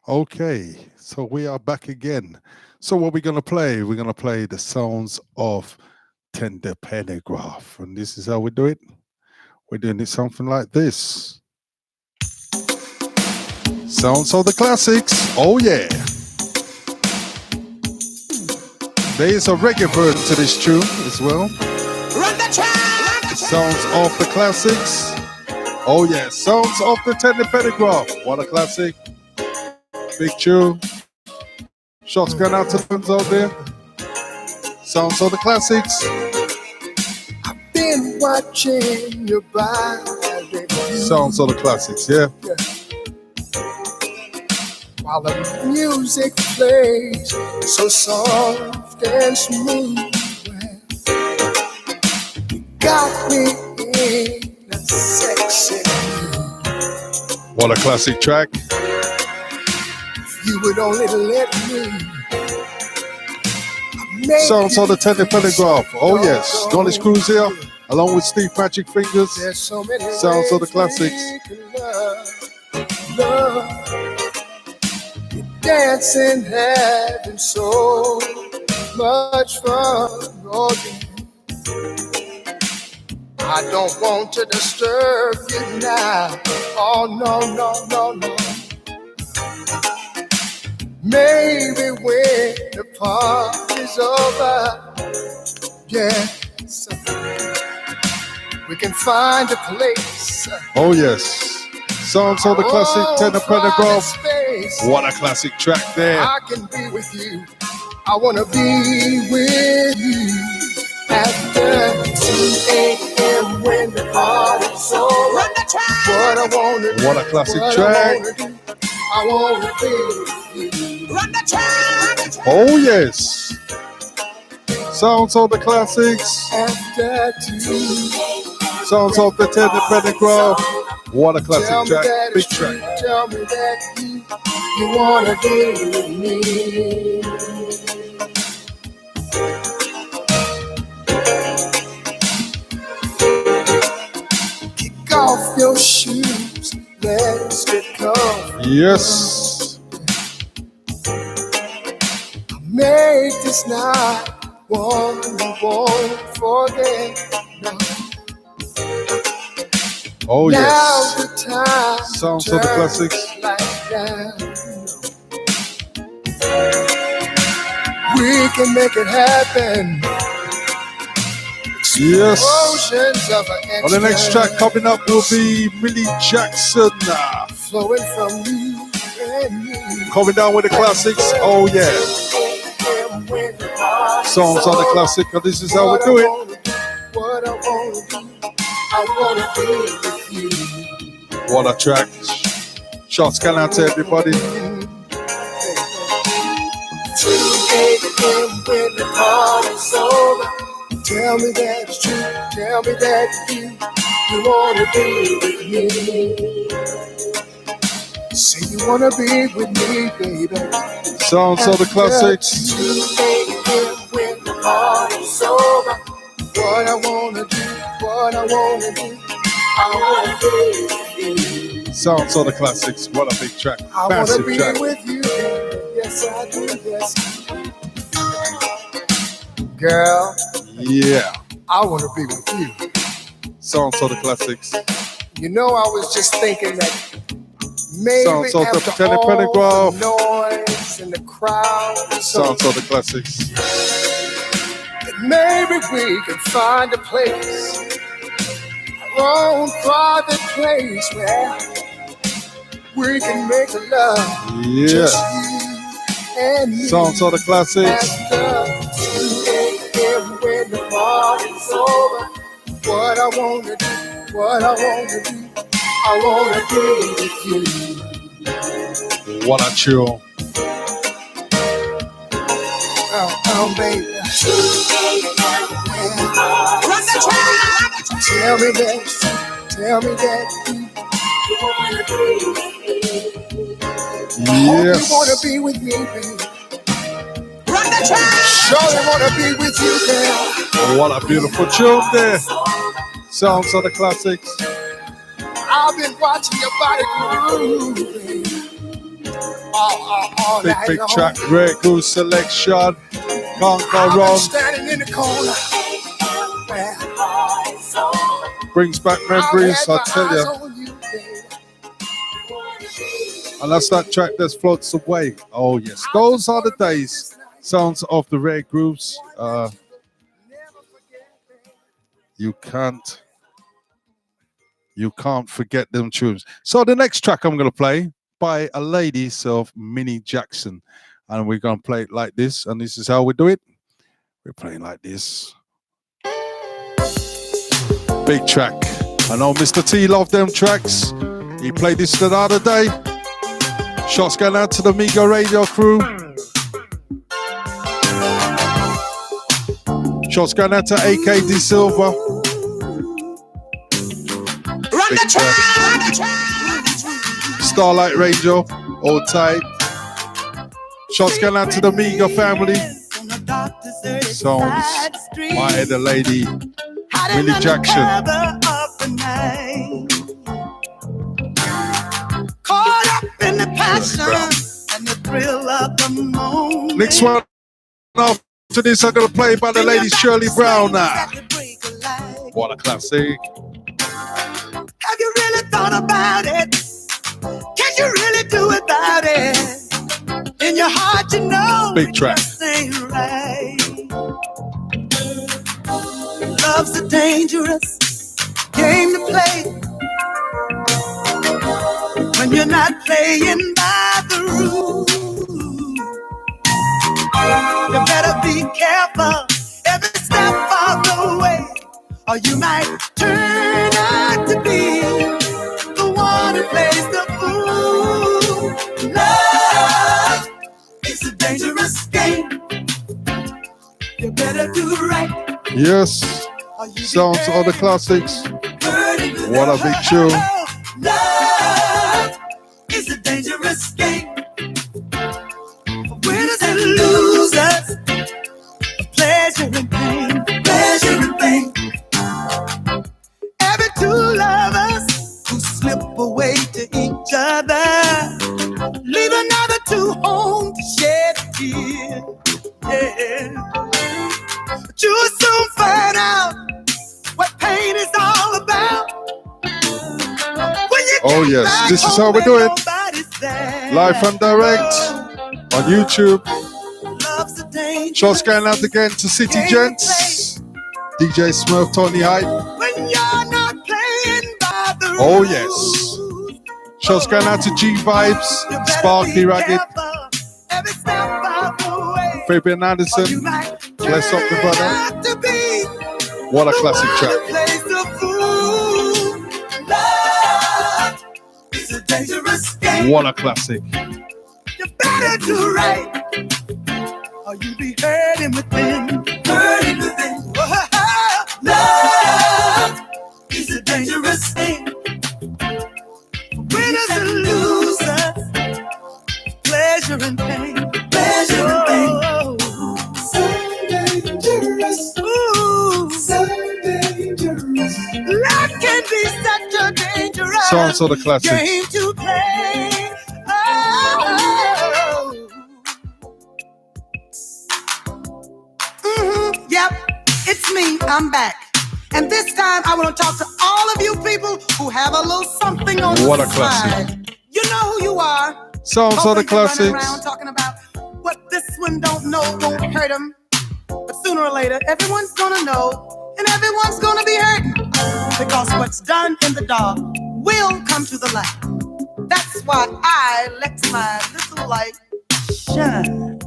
Okay, so we are back again. So what we're gonna play? We're gonna play the sounds of Tender Pendergraph, and this is how we do it. We're doing it something like this. Sounds of the classics. Oh yeah. There is a reggae version to this tune as well. Run the track! Sounds of the classics. Oh yeah, sounds of the Tender Pendergraph. What a classic. Big tune. Shots going out to the ones out there. Sounds of the classics. Been watching your body. Sounds of the classics, yeah. While the music plays so soft and smooth, you got me in a sexy mood. What a classic track. You would only let me. Sounds of the Tender Pendergraph. Oh yes, Knowledge Cruise here, along with Steve Magic Fingers. There's so many Sounds of the classics. Love. You're dancing, having so much fun. Oh, yeah. I don't want to disturb you now. Oh no, no, no, no. Maybe when the party's over, yes, we can find a place. Oh yes, sounds of the classic Tender Pendergraph. Space. What a classic track there. I can be with you. I wanna be with you after 2 a.m. when the party's over. Run the track. What I wanna do. What a classic track. I wanna be with you. Run the track. Oh yes, sounds of the classics. After 2. Sounds of the Tender Pendergraph. What a Tell classic me track. that Big it's true. track. Tell me that you wanna be with me. Kick off your shoes, let's get comfy. Yes. Make this night one you won't forget. No. Oh Now's yes. the time. Sounds of the turn classics. the light down. We can make it happen. Yes. Oceans of an On the next track coming up will be Millie Jackson. flowing from you and me. Coming down with the classics. Oh yeah. Songs on the classic. And this is how we do it. What I wanna do, I wanna be with you. What a track. Shots going out to everybody. 2 a.m. when the party's over. Tell me that it's true. Tell me that you wanna be with me. Say you wanna be with me, baby. Sounds of the classics. 2 a.m. when the party's over. What I wanna do, what I wanna do, I wanna be with you. Sounds of the classics. What a big track. I wanna Massive be track. with you, baby. Yes, I do, yes. Girl, Yeah. I wanna be with you. Sounds of the classics. You know, I was just thinking that maybe Sounds of the after Tender all Pendergraph. the noise and the crowd, and so Sounds of the classics. that maybe we could find a place, our own private place where we can make love, just Yeah. you and me. Sounds of the classics. After 2 a.m. when the party's over, what I wanna do, what I wanna do, I wanna be with you. What a tune. Oh, baby. Run the track. Tell me that you wanna be with me. Yes. You wanna be with me, baby. Run the track. Surely wanna be with you, girl. What a beautiful tune there. Sounds of the classics. I've been watching your body groove, baby. Big track, Rare Groove selection. Can't go wrong. Standing in the corner. Brings back memories, I tell you. And that's that track that floats away. Oh yes, those are the days. Sounds of the Rare Grooves. You can't forget them tunes. So the next track I'm gonna play by a lady of Minnie Jackson, and we're gonna play it like this. And this is how we do it. We're playing like this. Big track. I know Mr. T loved them tracks. He played this the other day. Shots going out to the Mega Radio crew. Shots going out to AKD Silver. Run the track! Starlight Radio, all tight. Shots going out to the Mega family. Songs by the lady Minnie Jackson. Caught up in the passion and the thrill of the moment. Next one after this, I'm gonna play by the lady Shirley Brown now. What a classic. Have you really thought about it? Can you really do without it? In your heart you know Big track. This ain't right. Love's a dangerous game to play when you're not playing by the rules. You better be careful every step of the way, or you might turn out to be the one who plays the fool. Love is a dangerous game. You better do right. Yes. Sounds of the classics. What a big tune. Love is a dangerous game. For winners and losers, pleasure and pain, pleasure and pain. Every two lovers who slip away to each other, leave another two home to shed a tear. Yeah. But you'll soon find out what pain is all about. Oh yes, this is how we do it. Live and direct on YouTube. Shots going out again to City Gents. DJ Smurf, Tony Hyde. Oh yes. Shots going out to G Vibes, Sparky Ragged, Fabian Anderson. Bless up the brother. What a classic track. What a classic. You better do right, or you be hurting within. Hurting within. Love is a dangerous thing. Winners and losers, pleasure and pain. Pleasure and pain. So dangerous. Ooh, so dangerous. Love can be such a dangerous Sounds of the classics. game to play. Yep, it's me. I'm back. And this time I want to talk to all of you people who have a little something on What the a classic. side. You know who you are. Sounds of the Hopefully you're running classics. around talking about what this one don't know won't hurt him. But sooner or later, everyone's gonna know, and everyone's gonna be hurting. Because what's done in the dark will come to the light. That's why I let my little light shine.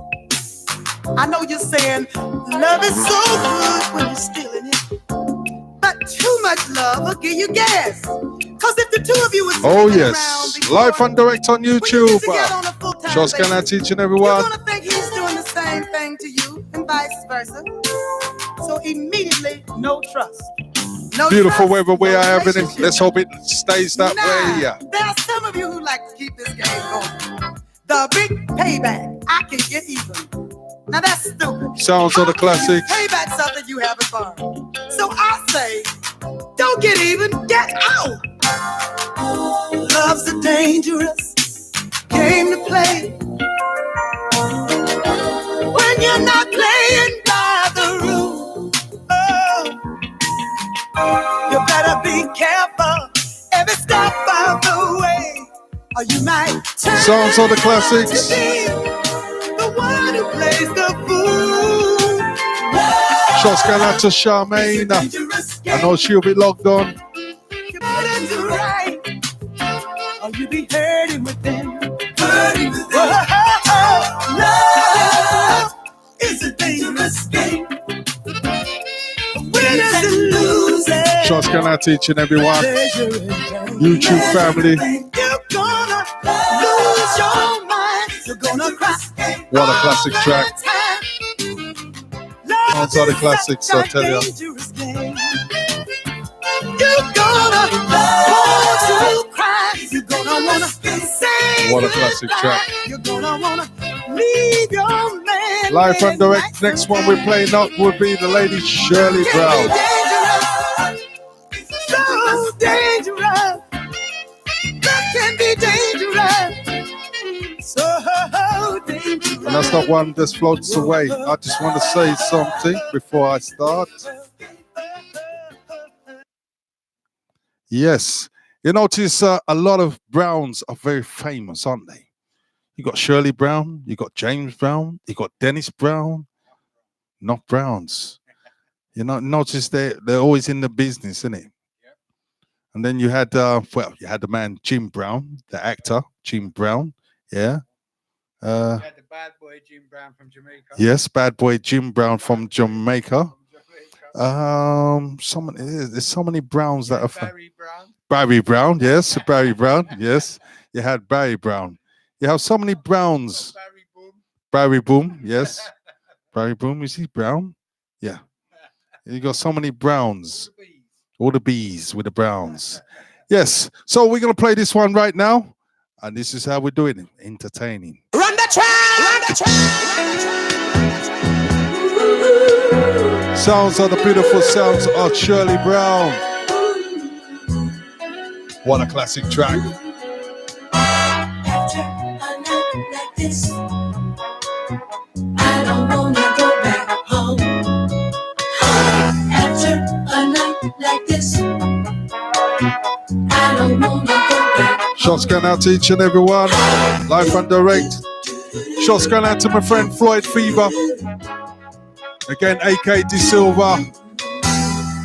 I know you're saying love is so good when you're stealing it, but too much love will give you gas. Cause if the two of you was Oh sticking yes. around before, Live and direct on when you YouTube. get together on a full-time Shots going out basis, to each and you're everyone. gonna think he's doing the same thing to you, and vice versa. So immediately, no trust. No Beautiful trust, weather we no are having it. relationship. Let's hope it stays that Now, way. Yeah. there are some of you who like to keep this game going. The big payback. I can get even. Now that's stupid. Sounds of the classics. Pay back something you haven't borrowed. So I say, don't get even, get out. Love's a dangerous game to to play when you're not playing by the rules. Oh, you better be careful every step of the way, or you might turn Sounds of the classics. to be the one who plays the fool. Shots going out to Charmaine. I know she'll be logged on. You better do right, or you be hurting with them. Hurting with them. Love is a dangerous game. Winners and losers. Shots going out to each and every one. YouTube family. You're gonna lose your mind. You're gonna cry. What a classic track. Sounds of the classics, I tell you. You're gonna want to cry. You're gonna wanna say What a classic track. You're gonna wanna leave your man. Live and direct. Next one we're playing up would be the lady Shirley Brown. So dangerous. That can be dangerous. So dangerous. And that's not one that floats away. I just want to say something before I start. Yes. You notice a lot of Browns are very famous, aren't they? You got Shirley Brown, you got James Brown, you got Dennis Brown, not Browns. You know, notice they're always in the business, isn't it? And then you had you had the man Jim Brown, the actor Jim Brown, yeah. We had the bad boy Jim Brown from Jamaica. Yes, bad boy Jim Brown from Jamaica. There's so many Browns that are Barry Brown. Barry Brown, yes, Barry Brown, yes. You had Barry Brown. You have so many Browns. Barry Boom. Barry Boom, yes. Barry Boom, is he brown? Yeah. You got so many Browns. All the bees with the Browns. Yes. So we're gonna play this one right now. And this is how we're doing it. Entertaining. Run the track! Run the track! Sounds of the beautiful sounds of Shirley Brown. What a classic track. After a night like this, I don't wanna go back home. After a night like this, I don't wanna go back home. Shots going out to each and every one. Live and direct. Shots going out to my friend Floyd Fever. Again, AK De Silva.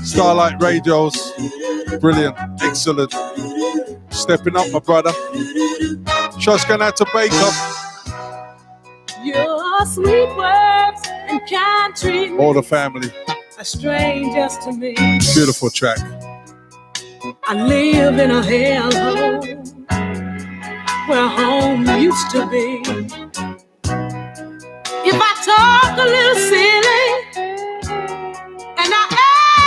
Starlight Radios. Brilliant. Excellent. Stepping up, my brother. Shots going out to Baker. Your sweet words and kind treatment All the family. are strangers to me. Beautiful track. I live in a hellhole where home used to be. If I talk a little silly and I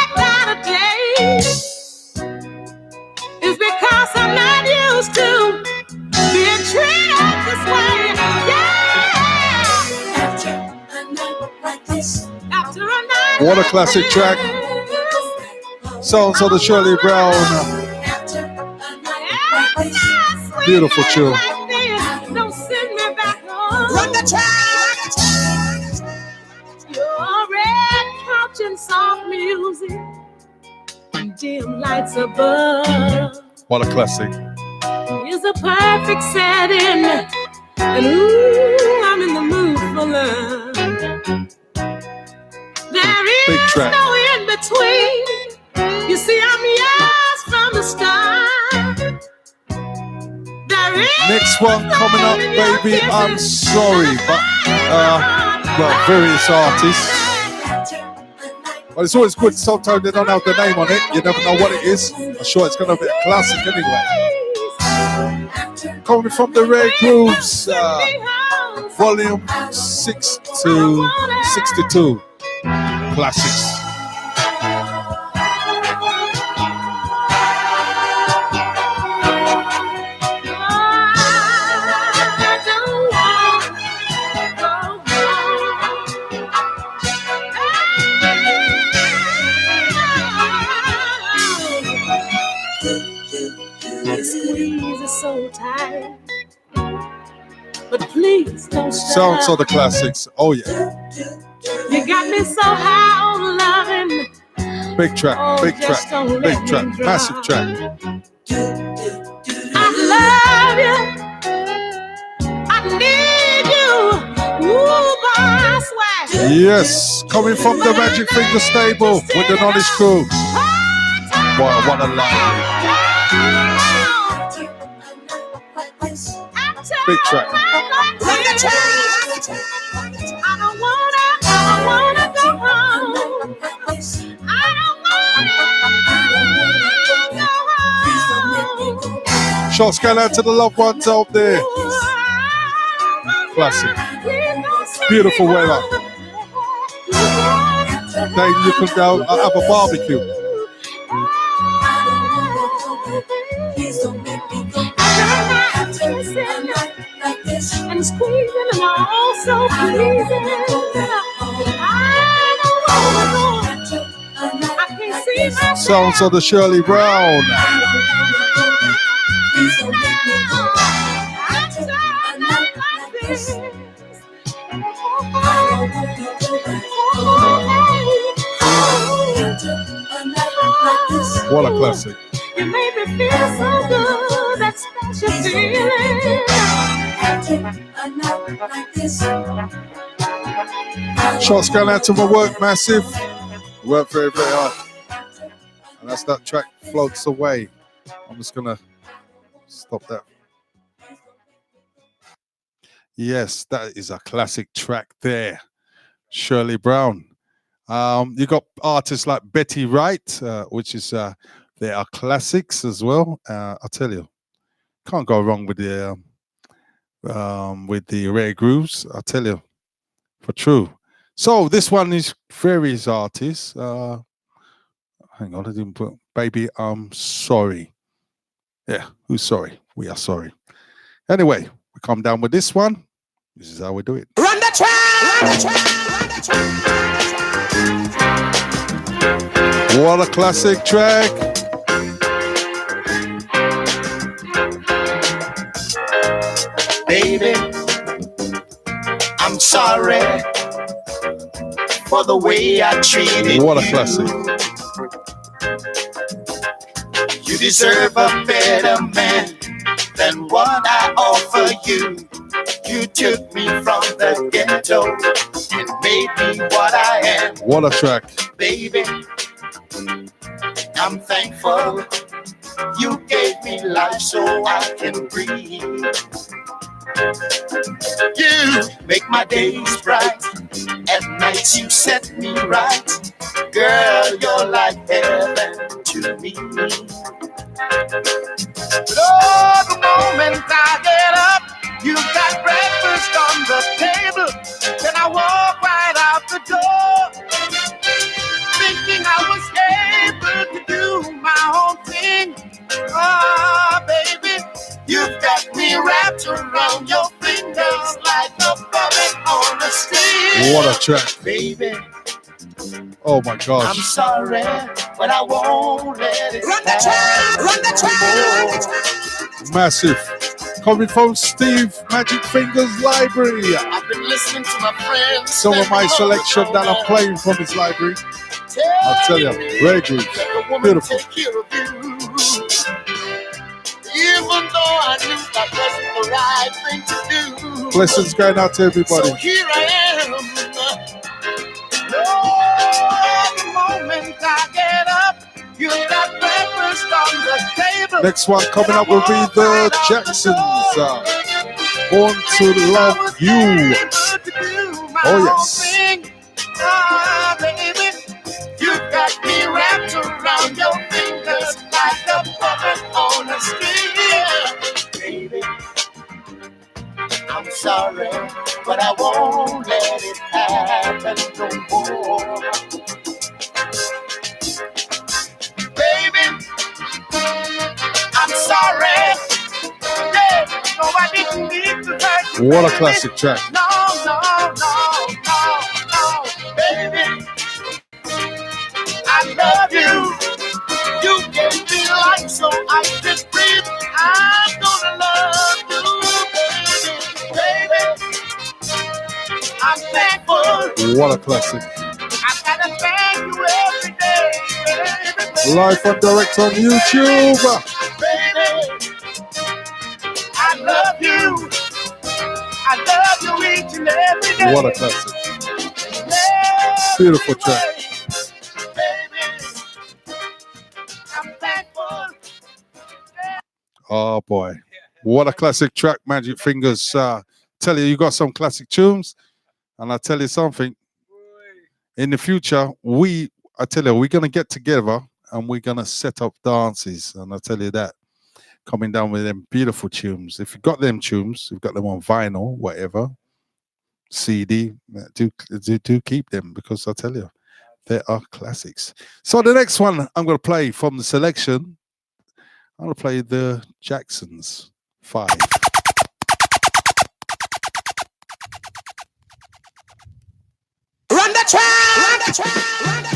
act out of place, it's because I'm not used to being treated this way. Yeah. After a night like this, After a night What a like classic track. this, Sounds of the Shirley Brown. after a night like this, Beautiful tune. Don't send me back home. run the track! Your red couch and soft music and dim lights above What a classic. is a perfect setting. And ooh, I'm in the mood for love. There Big is track. no in between. You see, I'm yours from the start. There is Next one coming up, no in your baby. I'm kisses. sorry, but various artists. But it's always good. Sometimes they don't have the name on it. You never know what it is. I'm sure it's gonna be a classic anyway. Coming from the Rare Grooves, volume 6 to 62. Classics. The squeeze is so tight. but please don't Sounds stop. of the classics. Oh yeah. You got me so high on loving. Big track, Oh, big just track, don't big let track, me drop. massive track. I love you. I need you. Ooh, boy, I swear. Yes, coming from the Magic Finger stable with the Knowledge Crew. Boy, what a line. Big track. I don't wanna go home. I don't wanna go home. Shots going out to the loved ones out there. Classic. Beautiful weather. Then you can go have a barbecue. And squeezing and also pleasing. I can't see myself. Sounds of the Shirley Brown. What a classic. You made me feel so good, that special feeling. Shots going out to my work, massive. Work very, very hard. And that's that track floats away. I'm just gonna stop that. Yes, that is a classic track there. Shirley Brown. You got artists like Betty Wright, which is there are classics as well. I tell you, can't go wrong with the rare grooves. I tell you, for true. So this one is various artists. Hang on, I didn't put Baby I'm Sorry. Yeah, who's sorry? We are sorry. Anyway, we come down with this one. This is how we do it. Run the track! Run the track! Run the track! What a classic track. Baby, I'm sorry for the way I treated What a you. classic. You deserve a better man than what I offer you. You took me from the ghetto and made me what I am. What a track. Baby, I'm thankful you gave me life so I can breathe. You make my days bright, at nights you set me right. Girl, you're like heaven to me. Oh, the moment I get up, you got breakfast on the table. Then I walk right out the door, thinking I was able to do my own thing. Oh, baby, you've got me wrapped around your fingers like a puppet on a string. What a track. Baby, Oh my I'm gosh. sorry, but I won't let it run the track, run the track. Massive. Coming from Steve Magic Fingers Library. I've been listening to my friends. Some of my selection that I'm playing from his library. I'll tell you, rare grooves. Beautiful. Even though I knew that wasn't the right thing to do. Blessings going out to everybody. So here I am. Oh, the moment I get up, you got breakfast on the table. Next one coming up will be the Jacksons. Born to Love You. Oh, yes. Ah, baby, you got me wrapped around your fingers like a puppet on a string. Baby, I'm sorry, but I won't let it happen no more. Baby, I'm sorry. Yeah, no, I didn't need to hurt you. What a baby. classic track. No, no, no, no, no, baby. I love you. You gave me life so I can breathe. I'm gonna love you, baby. What a classic. I gotta thank you every day, baby. Live and direct on YouTube. Baby, I love you. I love you each and every day. What a classic. Every Beautiful track. way, baby, I'm thankful. Oh boy. What a classic track, Magic Fingers. Tell you got some classic tunes. And I tell you something. In the future, we're gonna get together and we're gonna set up dances. And I tell you that. Coming down with them beautiful tunes. If you've got them tunes, you've got them on vinyl, whatever, CD, do keep them, because I tell you, they are classics. So the next one I'm going to play from the selection, I'm going to play the Jacksons 5. Run the track! Run the track! Run the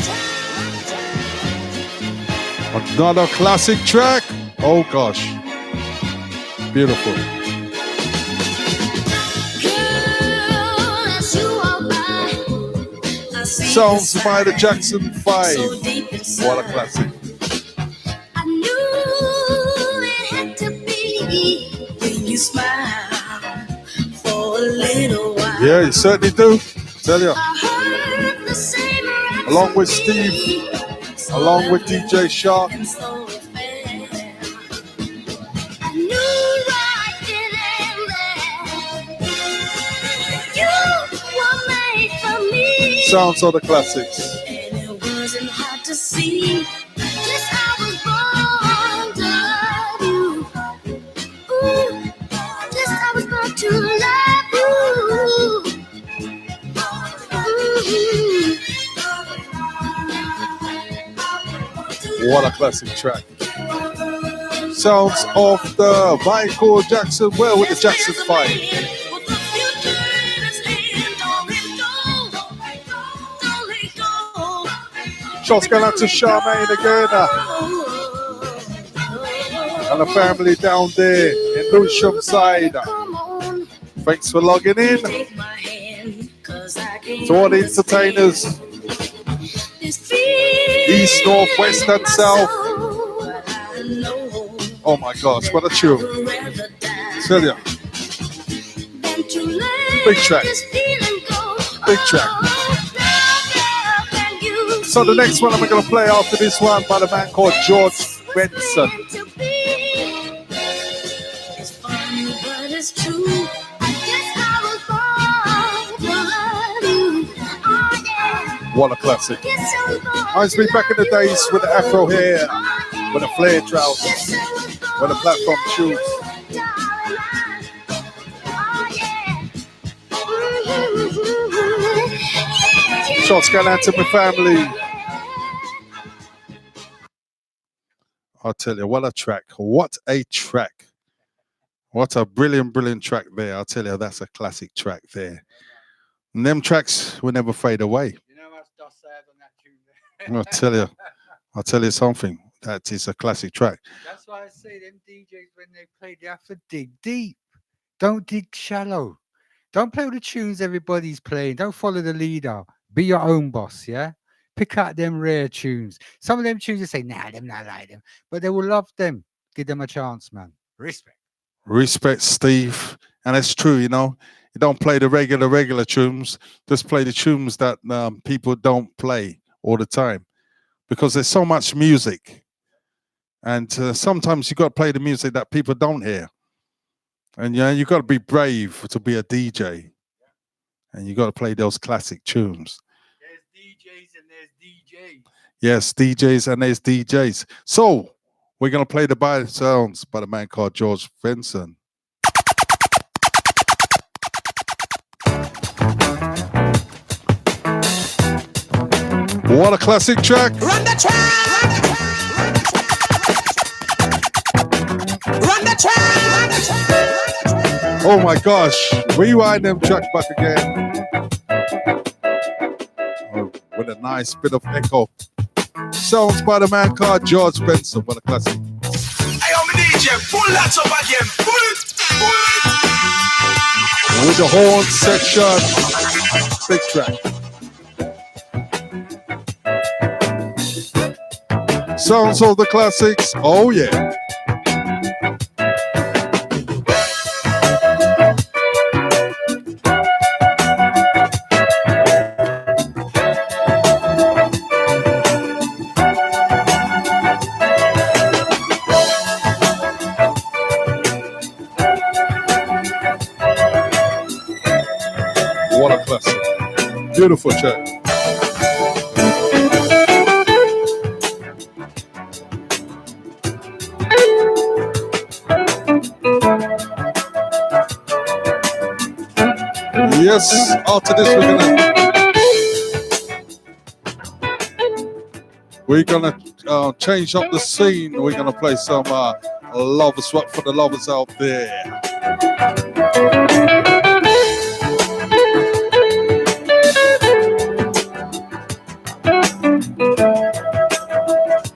track! Another classic track. Oh gosh. Beautiful. Sounds by the Jackson 5. What a classic. I knew it had to be when you smile for a little while. Yeah, you certainly do. Tell you. I heard the same Along with Steve, along with DJ Shark. and so it felt. I knew right then and there you were made for me. Sounds of the classics. And it wasn't hard to see just I was born to love you. Ooh, just I was born to love you. What a classic track. Sounds of the Michael Jackson, well, with the Jackson 5. Shots going out to Charmaine again. And the family down there in Lewisham side. Thanks for logging in. To all the entertainers, East, North, West and South. Oh my gosh, what a tune. Tell ya. Big track. Big track. So the next one I'm going to play after this one by the man called George Benson. It's funny, but it's true. I guess I was born to love you. Oh, yeah. What a classic. Guess I was born I used to be back in the days with the afro hair, with the flare trousers, with the platform shoes. Shots going out to my family. I'll tell you, what a track. What a track. What a brilliant, brilliant track there. I'll tell you, that's a classic track there. And them tracks will never fade away. You know what's Doss said on that tune there? I'll tell you something. That is a classic track. That's why I say them DJs, when they play, they have to dig deep. Don't dig shallow. Don't play with the tunes everybody's playing. Don't follow the leader. Be your own boss, yeah? Pick out them rare tunes. Some of them tunes you say, nah, them not like them. But they will love them. Give them a chance, man. Respect. Respect, Steve. And it's true, you know. You don't play the regular tunes. Just play the tunes that people don't play all the time. Because there's so much music. And sometimes you got to play the music that people don't hear. And yeah, you got to be brave to be a DJ. And you got to play those classic tunes. There's DJs and there's DJs. Yes, DJs and there's DJs. So, we're going to play the by sounds by the man called George Benson. What a classic track. Run the track! Run the track! Run the track! Oh my gosh. Rewind them tracks back again. Oh, with a nice bit of echo. Sounds by the man called George Benson. What a classic. Hey, I'm a DJ. Pull that up again. Pull it. Pull it. With the horn section. Big track. Sounds of the classics. Oh yeah. What a classic. Beautiful track. Yes, after this we're gonna change up the scene. We're gonna play some lovers rock for the lovers out there.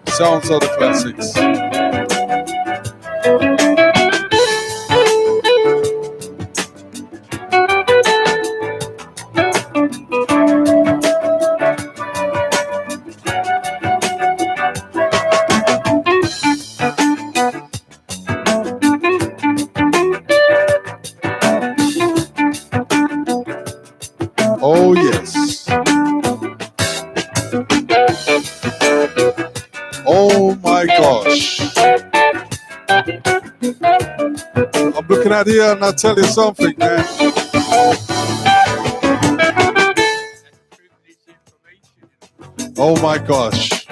Sounds of the classics. Oh yes. Oh my gosh. I'm looking at here and I'll tell you something, man. Oh my gosh.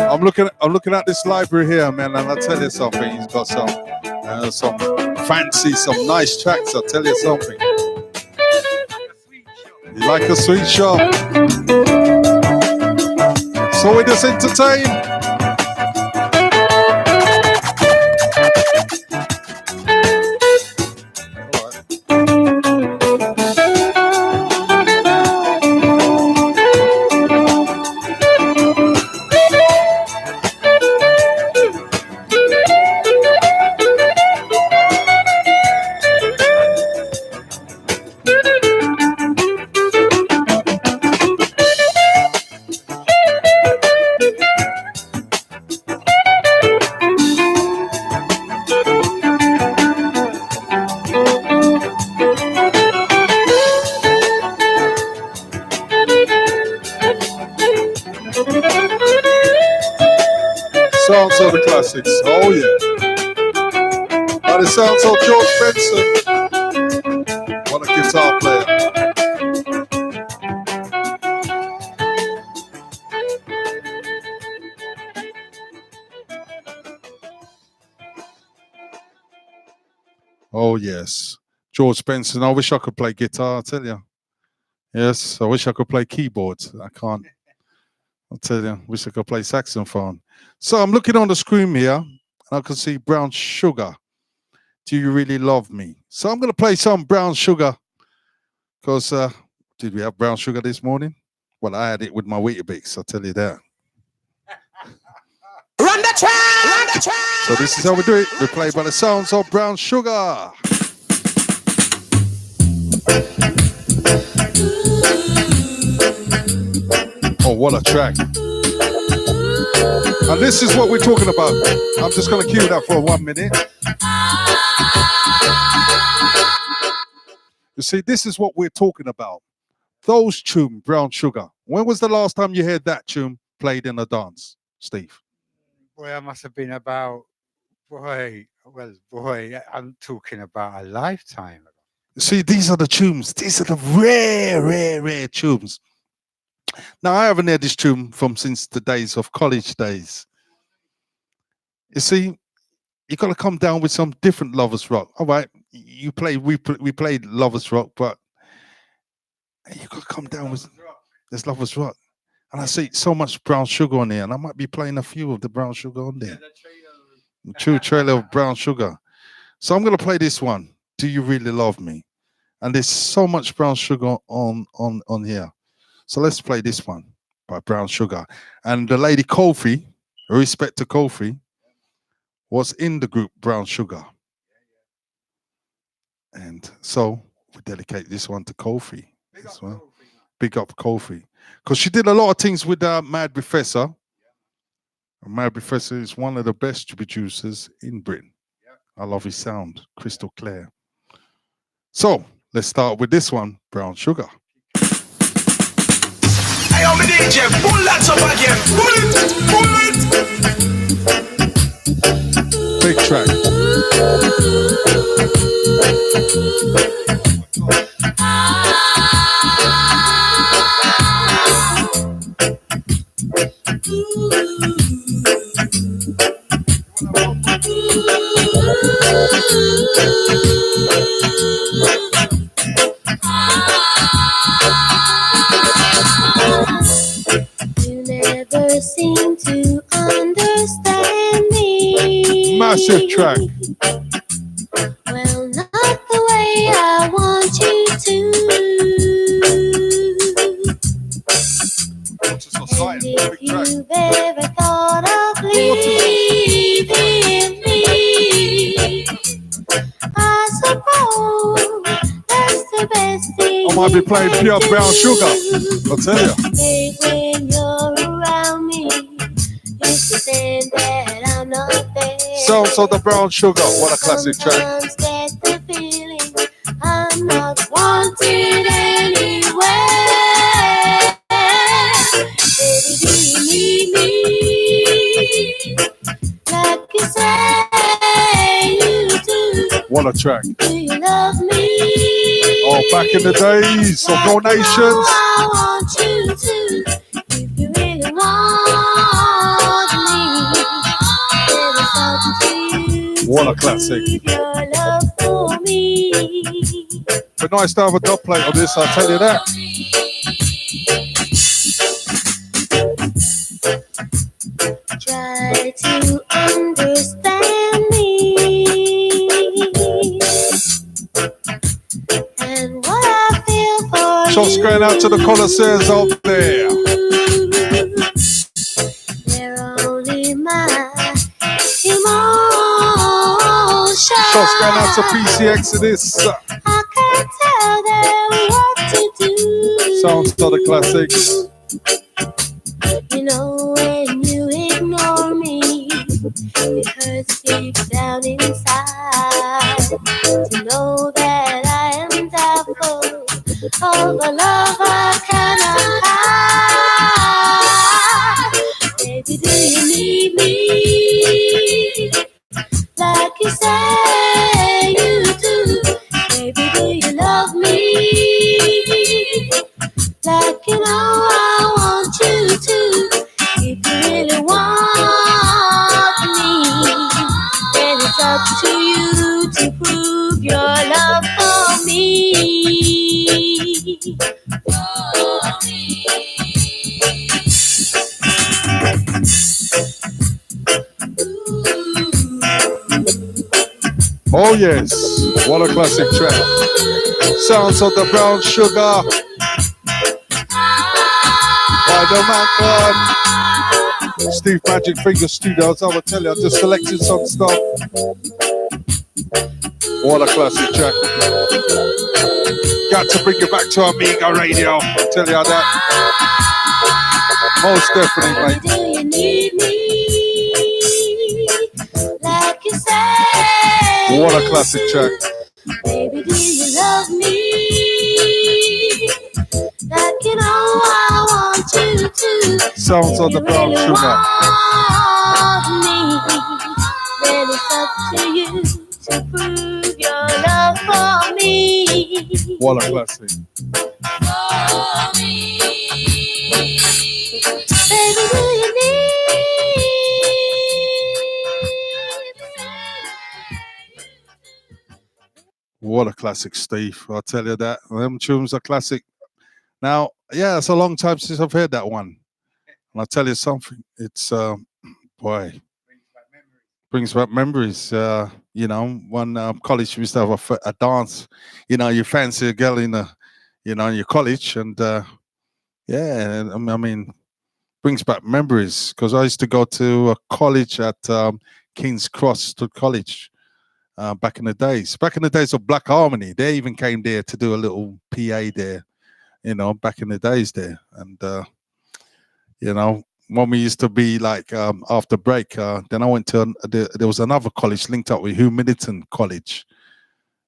I'm looking at this library here, man, and I'll tell you something. He's got some fancy, some nice tracks, I'll tell you something. You like a sweet shop? So we just entertain. Sounds of the classics. Oh yeah. And the sounds of George Benson. What a guitar player. Oh yes. George Benson. I wish I could play guitar, I tell you. Yes, I wish I could play keyboards. I can't. I'll tell you, wish I could play saxophone. So I'm looking on the screen here, and I can see Brown Sugar. Do you really love me? So I'm going to play some Brown Sugar, because did we have Brown Sugar this morning? Well, I had it with my Weetabix, I'll tell you that. Run the track! Run the track! So this is how we do it. We play by the sounds of Brown Sugar. Oh, what a track. And this is what we're talking about. I'm just going to cue that for 1 minute. You see, this is what we're talking about. Those tune, Brown Sugar. When was the last time you heard that tune played in a dance, Steve? Boy, I must have been about, I'm talking about a lifetime. You see, these are the tunes. These are the rare tunes. Now, I haven't heard this tune from since the days of college days. You see, you got to come down with some different lovers rock. All right, we played lovers rock, but you got to come down with this lovers rock. And I see so much Brown Sugar on there, and I might be playing a few of the Brown Sugar on there. True trailer of Brown Sugar. So I'm going to play this one, Do You Really Love Me? And there's so much Brown Sugar on here. So let's play this one by Brown Sugar. And the lady Kofi, respect to Kofi, was in the group Brown Sugar. And so we dedicate this one to Kofi as well. Big up Kofi. Because she did a lot of things with Mad Professor. Mary Professor is one of the best producers in Britain. I love his sound, crystal clear. So let's start with this one, Brown Sugar. Hey, I'm a DJ, pull that up again. Pull it. Big track. You never seem to understand me. Massive track. Well, not the way I want you to. And if you've ever thought of leaving me, I suppose that's the best thing. I might be playing pure brown sugar. I'll tell you. Hey, when you're around me, you pretend that I'm not there. Sounds of the Brown Sugar. What a classic track. Sometimes get the feeling I'm not wanted anywhere. Baby, do you need me? Like you say you do. What a track. Do you love me? Oh, back in the days of donations. I want you to. If you really want me, then it's up to you. What a classic. Prove your love for me. But nice to have a dub plate on this, I'll tell you that. Try to understand me. And what I feel for Shots you. going out to the connoisseurs out there. They're only my emotions. Shots going out to PC Exodus. I can't tell them what to do. Sounds of the classics. You know when you ignore me, it hurts deep down inside. To know that I am doubtful of a love I cannot hide. Baby, do you need me? Like you say you do. Baby, do you love me? Like you know I want you to. If you really want me, then it's up to you to prove your love for me. Oh yes, what a classic track. Sounds of the Brown Sugar. By the man called Steve Magic Finger Studios. I will tell you, I just selected some stuff. What a classic track. Got to bring you back to Amiga Radio. I'll tell you that. Most definitely, mate. Do you need me? Like you say. What a classic track. Baby, do you love me? Like you know I want you to. Sounds of the Brown Really Sugar. want me, then it's up to you to prove your love for me. What a classic. Baby, do you need? What a classic, Steve. I'll tell you that. Them tunes are classic. Now, yeah, it's a long time since I've heard that one. And I'll tell you something. It's, boy, brings back memories. You know, one college we used to have a dance. You know, you fancy a girl in in your college. And, yeah, I mean, brings back memories. Because I used to go to a college at King's Cross College. Back in the days of Black Harmony, they even came there to do a little PA there, you know, back in the days there. And, you know, when we used to be like after break. Then I went to there was another college linked up with Hugh Middleton College,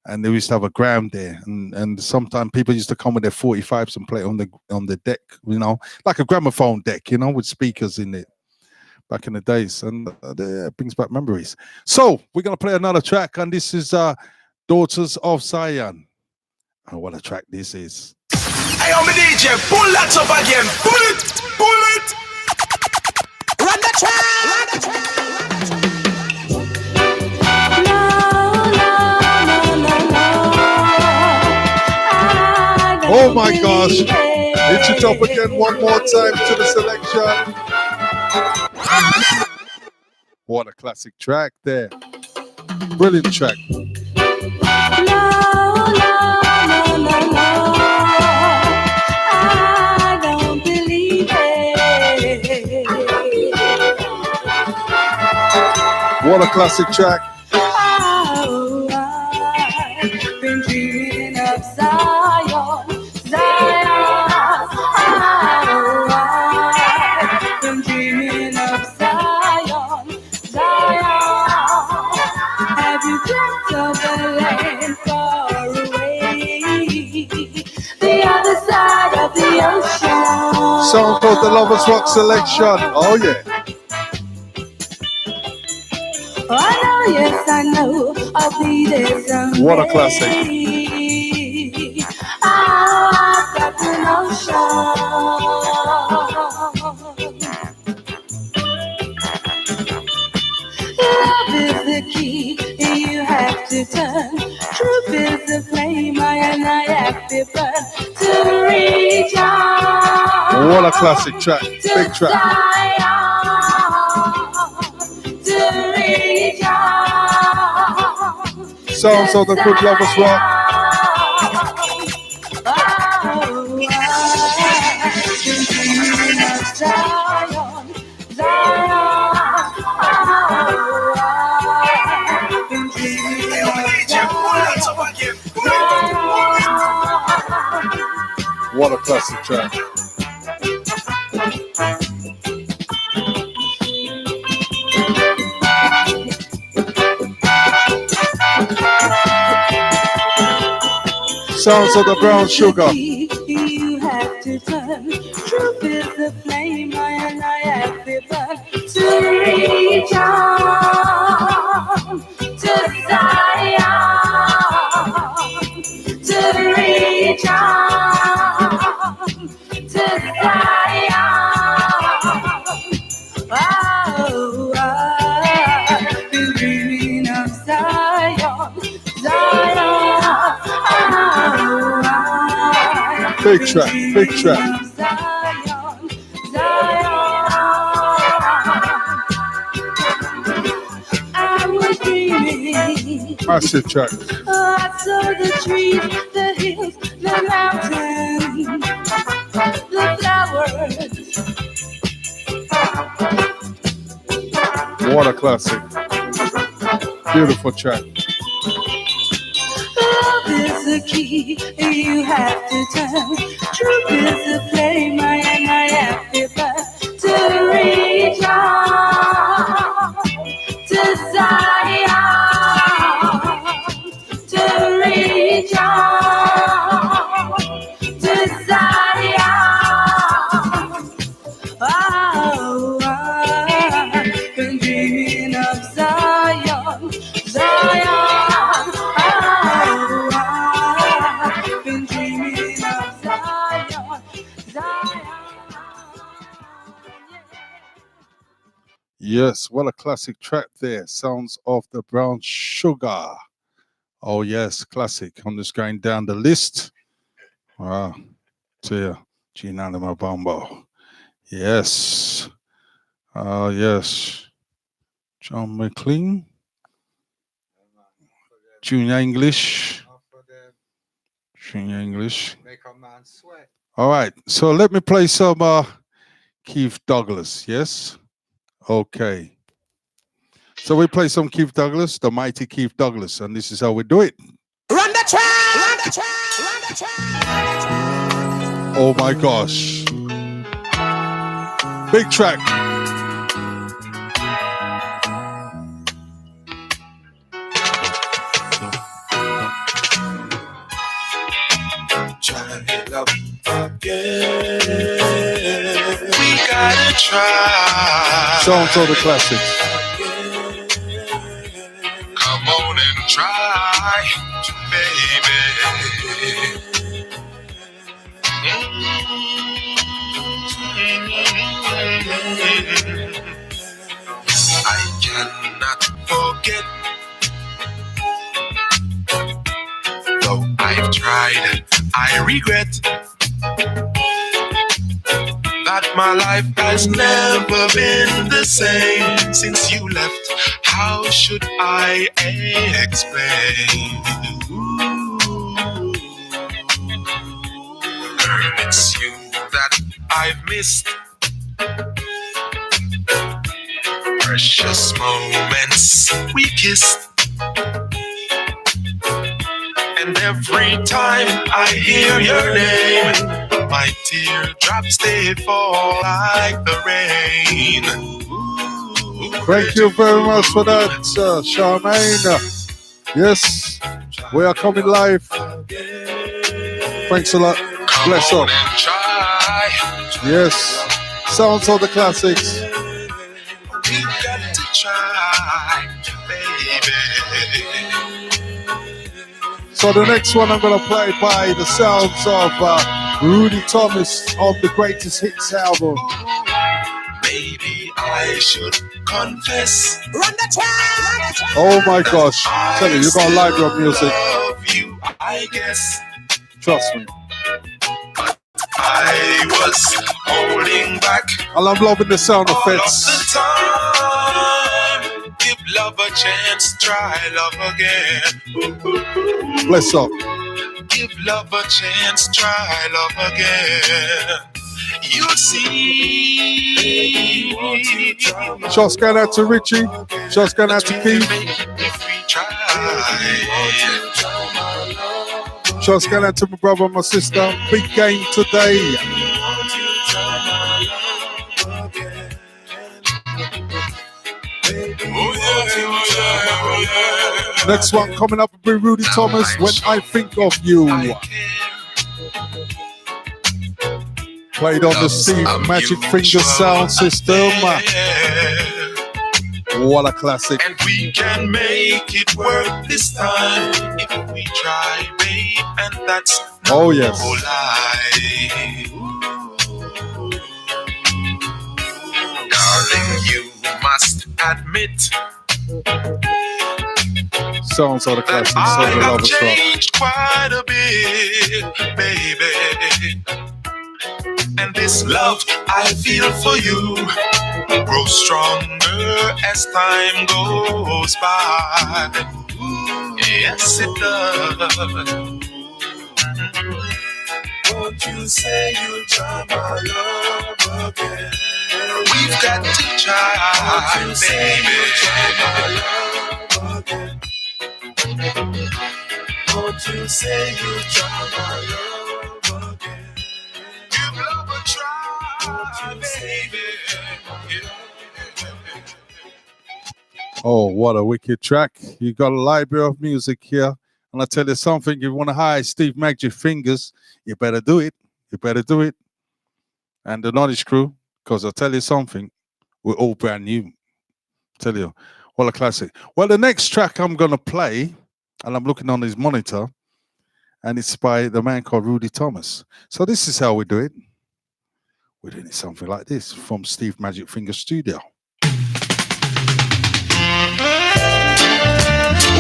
and they used to have a ground there. And sometimes people used to come with their 45s and play on the deck, you know, like a gramophone deck, you know, with speakers in it back in the days. And it brings back memories. So we're gonna play another track, and this is Daughters of Zion. Oh, what a track this is. Hey, I'm a DJ, pull that up again. Pull it, pull it. Run the track, run the track. Oh my gosh. Hit it up again one more time to the selection. What a classic track there. Brilliant track. I don't believe it. What a classic track. Oh, I've been dreaming of Zion, Zion. Oh, I've been dreaming of Zion, Zion. Have you dreamt of a land far away, the other side of the ocean? Song called the Lovers Rock Selection. Oh yeah. Oh, I know, yes, I know. I'll be there someday. What a classic. I've got the notion. Love is the key you have to turn. Truth is the flame I have to burn to reach out. What a classic track. Big track. Sounds of the Good Lovers Rock. What a classic track. Sounds of the Brown Sugar. You have to turn. Truth is the flame I have to burn to reach on to Zion, to reach on to Zion. Oh, I've been dreaming of Zion, Zion. Big track, big track. Massive track. I saw the trees, the hills, the mountains, the flowers. What a classic. Beautiful track. Love is the key you have to turn. Truth is the flame I have to burn to reach on to Zion, to reach on to Zion. Oh, I've been dreaming of Zion, Zion. Yes, what a classic track there. Sounds of the Brown Sugar. Oh yes, classic. I'm just going down the list. Wow. To Geronimo Bombo. Yes. Yes. John McLean. Junior English. Junior English. Make a man sweat. All right. So let me play some Keith Douglas. Yes. Okay. So we play some Keith Douglas, the mighty Keith Douglas, and this is how we do it. Run the track, run the track, run the track. Oh my gosh. Big track. Try love again. We gotta try. Sounds of the classics. Come on and try, baby. I cannot forget, though I've tried, I regret that my life has never been the same since you left. How should I explain? It's you that I've missed. Precious moments we kissed. And every time I hear your name, my teardrops they fall like the rain. Thank you very much for that, Charmaine. Yes, we are coming live. Thanks a lot. Bless up. Yes, sounds of the classics. You got to try, baby. So the next one I'm going to play by the sounds of Rudy Thomas of the Greatest Hits album. Maybe I should confess. Run the track. Oh my gosh. Tell you got a library of music. Love you, I guess. Trust me. I was holding back And I'm loving the sound all of effects. the time. Give love a chance, try love again. Bless up. Give love a chance, try love again. You'll see. Shots going out to Richie. Shots going out to Keith. If we try. Shots going out to my brother and my sister. Big game today. Next one coming up will be Rudy Thomas, When I Think of You. Played on the Steve Magic Fingers sound system. What a classic. And we can make it work this time if we try, babe, and that's Oh yes. no lie. Darling, you must admit Sounds of the that classics I of the have Lover Stuff. changed quite a bit, baby. And this love I feel for you grows stronger as time goes by. Yes, it does. Won't you say you'll try my love again? We've got to try, baby. Won't you say you'll try my love again? Give love a try, baby. Oh, what a wicked track. You got a library of music here. And I tell you something, if you want to hire Steve Magic Fingers, you better do it. You better do it. And the Knowledge Crew, because I'll tell you something, we're all brand new. Tell you, what a classic. Well, the next track I'm going to play, and I'm looking on his monitor, and it's by the man called Rudy Thomas. So this is how we do it. We're doing it something like this from Steve Magic Fingers Studio.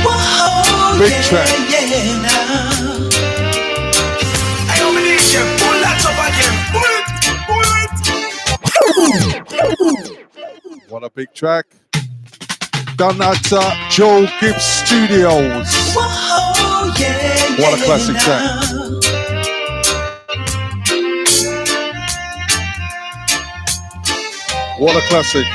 Whoa, Big track. I am an Asian. Pull that up again. Pull it. What a big track. Done at Joe Gibbs Studios. whoa, yeah, What a classic track. What a classic.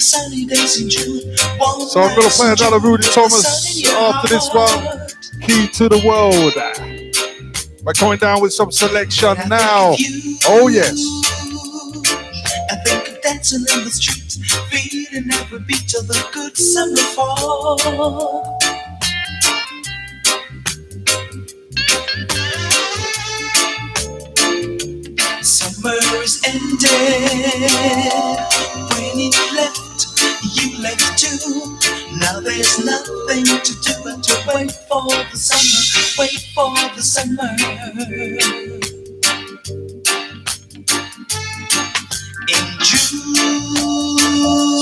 sunny days in June. Warm So I'm gonna nights play in another June Rudy with the Thomas sun in your after this one. heart. Key to the World. We're coming down with some selection When I now. think of you, Oh yes. I think of dancing in the streets, feeling every beat of the good summer fall. Summer is ended. When it left, you left too. Now there's nothing to do but to wait for the summer, wait for the summer. In June.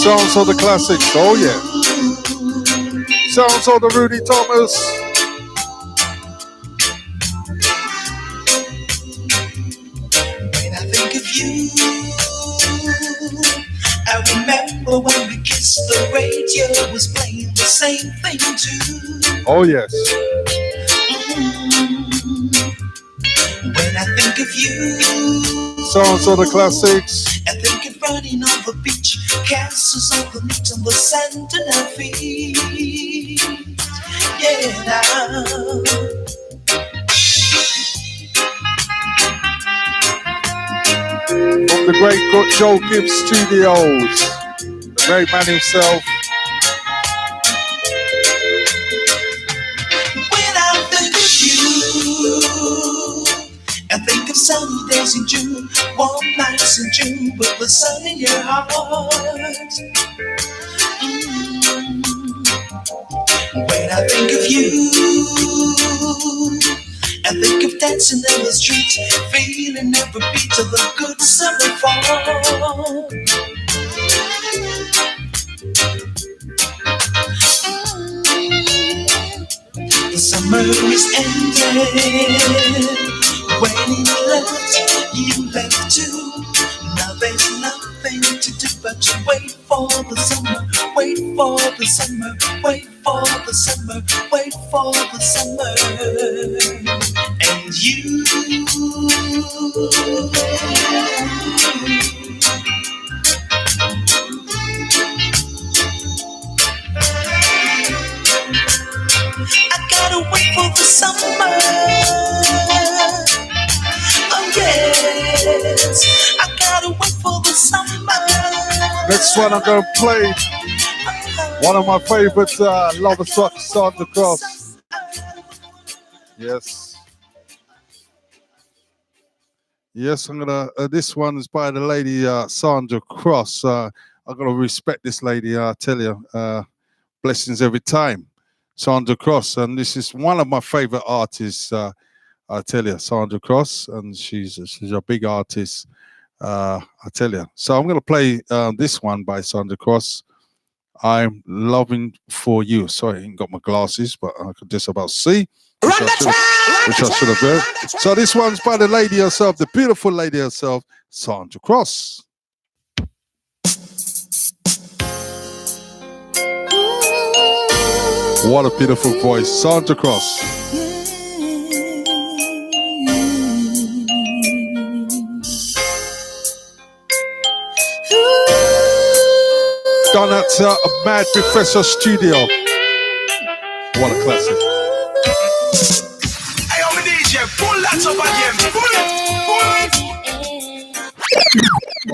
Sounds of the classics. Oh yeah. Sounds of the Rudy Thomas. When I think of you, I remember when we kissed, the radio was playing the same thing too. Oh yes. When I think of you, Sounds of the classics. I think of running on the beach, castles on the meat on the sand and our feet. Yeah, now. From the great Joe Gibbs Studios. The great man himself. When I think of you, I think of sunny days in June, warm nights in June with the sun in your heart. When I think of you, I think of dancing in the streets, feeling every beat of the good summer fall. The summer is ended. When it left, you left too. Now there's nothing to do but to wait for the summer, wait for the summer, wait for the summer, wait for the summer. And you. I gotta wait for the summer. Oh yes, I gotta wait for the summer. Next one I'm gonna play. One of my favorite Lover Sandra Cross. Yes. Yes, I'm gonna. This one is by the lady Sandra Cross. I'm gonna respect this lady. I tell you, blessings every time. Sandra Cross, and this is one of my favorite artists. I tell you, Sandra Cross, and she's a big artist. I tell you. So I'm gonna play this one by Sandra Cross. I'm loving for you. Sorry, I ain't got my glasses, but I could just about see. Which I should have heard. So this one's by the lady herself, the beautiful lady herself, Sandra Cross. What a beautiful voice, Sandra Cross. Done at a Mad Professor Studio. What a classic. Hey, I'm a DJ, pull that up again. Pull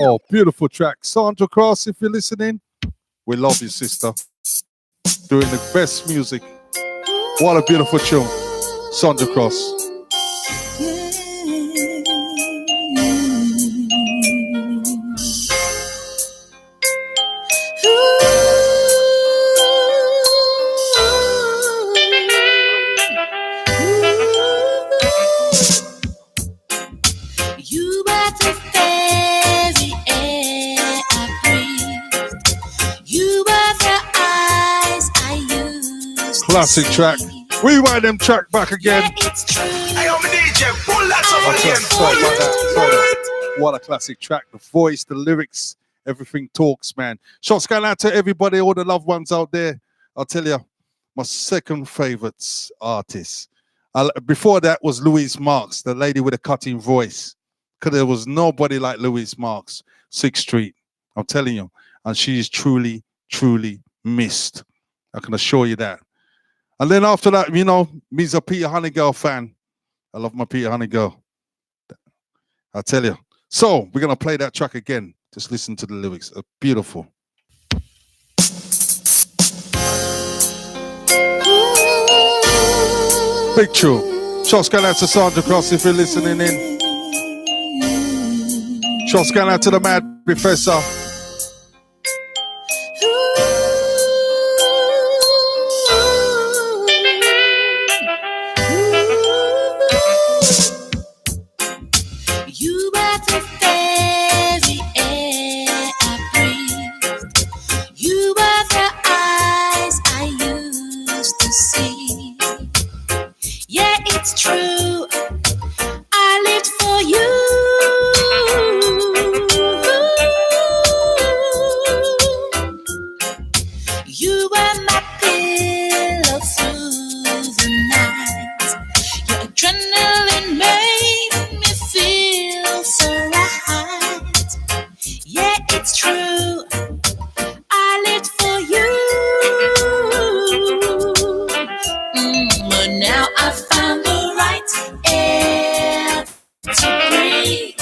it. Oh, beautiful track. Sandra Cross, if you're listening, we love you, sister. Doing the best music. What a beautiful tune. Sandra Cross. You better stay the air I breathe. You were the eyes I used. Classic track. Rewind them track back again. Yeah, it's true. Hey, I'm a DJ, pull that up Okay, again. sorry about that. Sorry about that. What a classic track. The voice, the lyrics, everything talks, man. Shots going out to everybody, all the loved ones out there. I'll tell you, my second favorite artist. Before that was Louise Marks, the lady with a cutting voice. Because there was nobody like Louise Marks, 6th Street. I'm telling you. and she is truly, truly missed. I can assure you that. And then after that, you know, me's a Peter Honeygirl fan. I love my Peter Honeygirl. I tell you. So we're gonna play that track again. Just listen to the lyrics. Beautiful. Big tune. Shots going out to Sandra Cross if you're listening in. Shots going out to the Mad Professor. You are the very air I breathe. You are the eyes I used to see. Yeah, it's true. I lived for you. You were my pillow through the night. Your adrenaline made me feel so right. Yeah, it's true. I lived for you. But now I found the right air to breathe.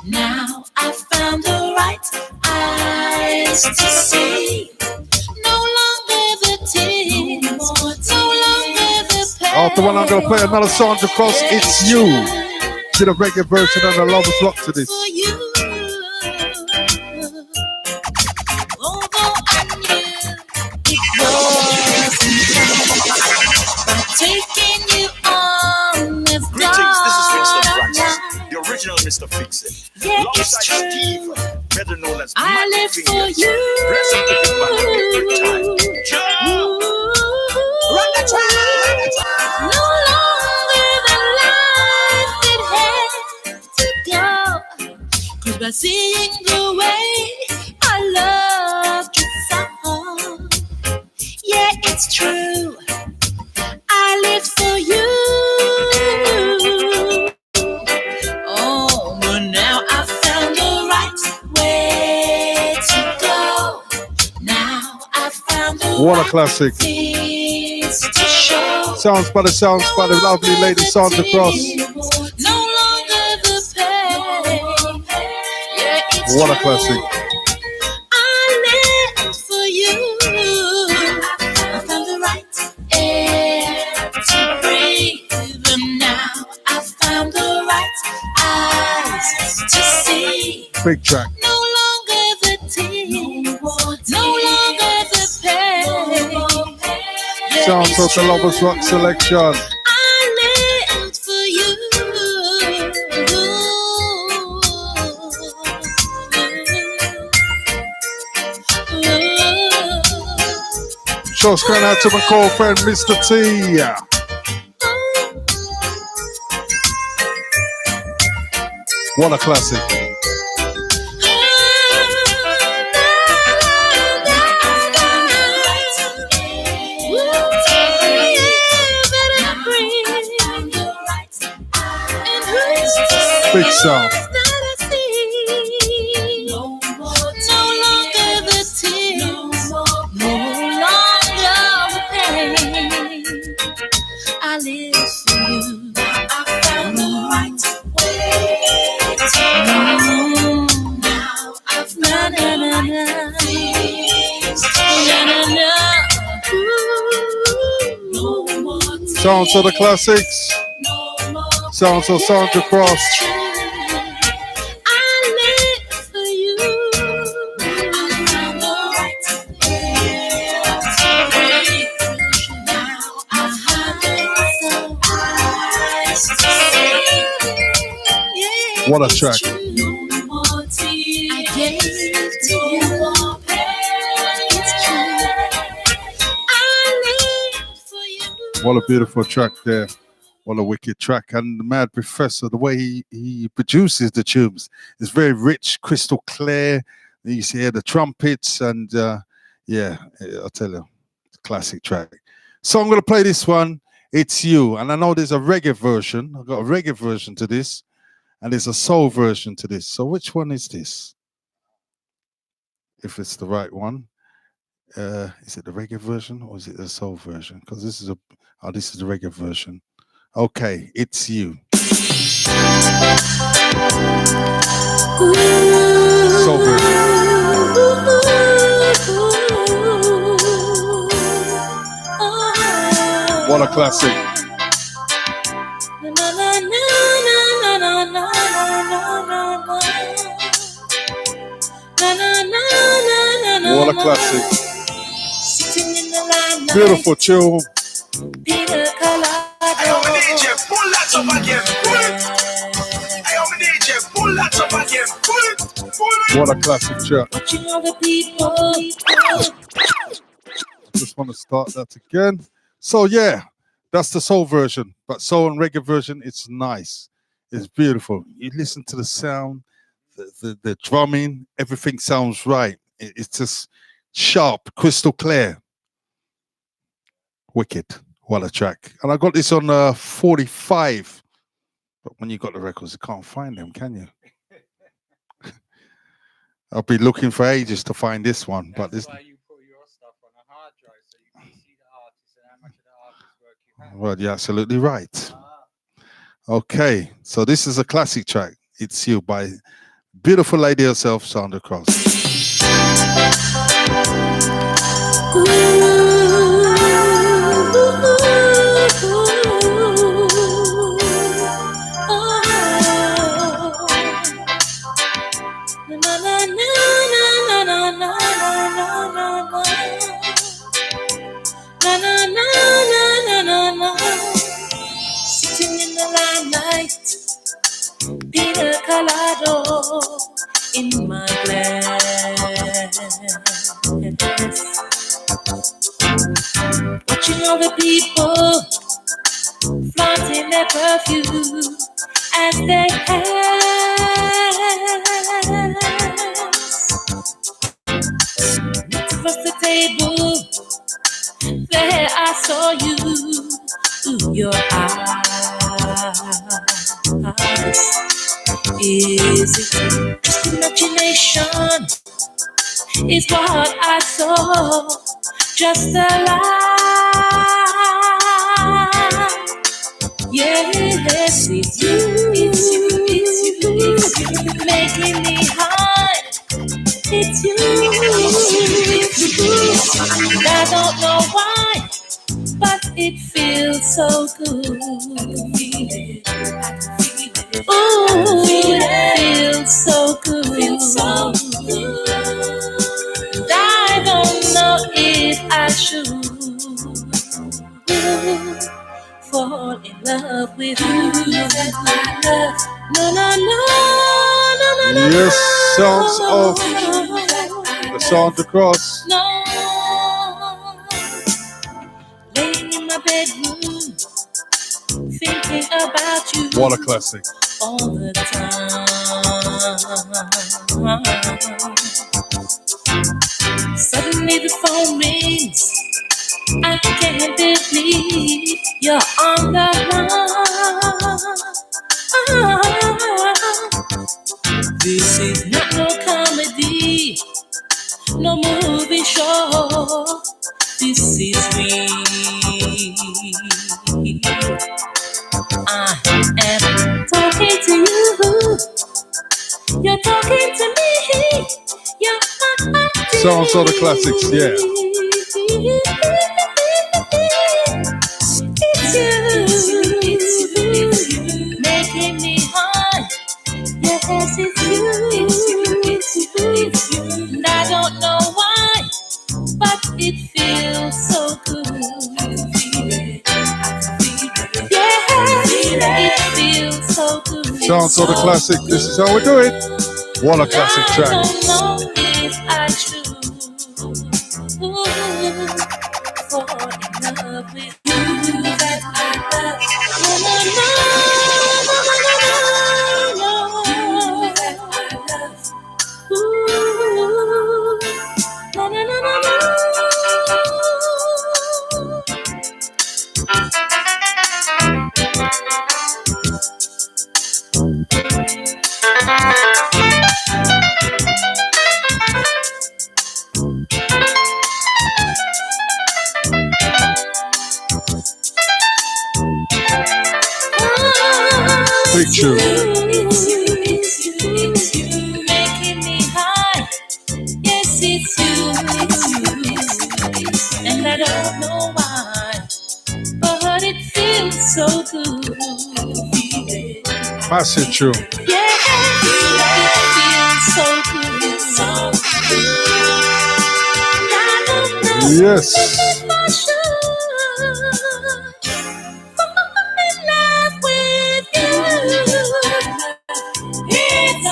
Now I found the right eyes to see. No longer the tears, no longer the pain. After one, I'm gonna play another Sandra Cross. It's you. To the reggae version and the Lovers Rock to this. For you. Although I knew it wasn't by taking you on with Greetings, this is Winston God. Francis, the original Mr. Fix-It. Yeah, it's Alongside true. Steve, better known as I Mac live for Fingers. you. Present to the band every time. Jump! Run the track! No longer the life it had to go. 'Cause by seeing the way I loved you so, yeah, it's true. I lived for you. Oh, but now I found the right way to go. Now I found the What a right classic. things to show. Sounds by the lovely lady Sandra Cross. No longer the pain. Yeah, it's What a true. classic. I lived for you. I found the right air to breathe. And now I found the right eyes to see. Big track. No longer the tears, no longer the pain. Yeah, Sounds it's of the Lovers true. Rock selection. I lived for you. Shots going out to my core friend Mr. T. What a classic. Big sound. No longer the tears, no longer the pain. I live for you. I found the right way to go. Now I've found the right things to no more tears, Sounds of the classics. no more Sounds of Sandra Cross. I live for you. I found the right way to breathe. Now I have the right eyes to see. Yeah, What a it's track. true. No more tears. I gave to you more pain. It's true. I live for you. What a beautiful track there. What a wicked track. And the Mad Professor, the way he produces the tunes is very rich, crystal clear. You see here the trumpets and yeah, I'll tell you, it's a classic track. So I'm going to play this one, It's You. And I know there's a reggae version. I've got a reggae version to this and there's a soul version to this. So which one is this? if it's the right one. Is it the reggae version or is it the soul version? Because this is this is the reggae version. Okay, It's You. Soul version. What a classic. What a classic. Beautiful tune. Pina Colada. Pull that up again. Pull it. DJ, pull that up again. Pull it. What a classic tune. Watching all the people. Just want to start that again. So yeah, that's the soul version. But soul and reggae version, it's nice. It's beautiful. You listen to the sound, the drumming, everything sounds right. It's just sharp, crystal clear. Wicked. What a track. And I got this on 45. But when you got the records, you can't find them, can you? I'll be looking for ages to find this one. That's but this. why you put your stuff on a hard drive so you can see the artist and how much of the artist's work you have. Well, you're absolutely right. Okay, so this is a classic track. It's You by beautiful lady herself, Sandra Cross. Sitting in the limelight, Pina Colada in my glass. Watching all the people flaunting their perfume as they pass. Across the table, there I saw you. Ooh, your eyes. Is it just imagination? Is what I saw just a lie? Yes, it's you, it's you, it's you, it's you, making me high. It's you, it's you. And I don't know why, but it feels so good. I can feel it. I can feel it. Ooh, it feels so good. Feels so good. And I don't know if I should fall in love with you. That my love. No, no, no, no, no, no. Yes, sounds of the Sandra Cross. No. Laying in my bedroom, thinking about you. What a classic. All the time. Suddenly the phone rings. I can't believe you're on the line. This is not no comedy, no movie show. This is real. I am talking to you. You're talking to me. You're Sounds of the classics, yeah. It's you, making me high. Yes, it's you, it's you. And I don't know why, but it feels so good. I can feel it. Yeah, it feels so good. Sounds of the classic. This is how we do it. What a classic I track. don't know if I should fall in love with you that I love. No, that I love. Ooh, no, no, no, no, no. Big tune. It's you, making me high. Yes, it's you, and I don't know why, but it feels so good. Massive tune. Yeah, it feels so good, so good. I don't know Yes. if I should fall in love with you. It's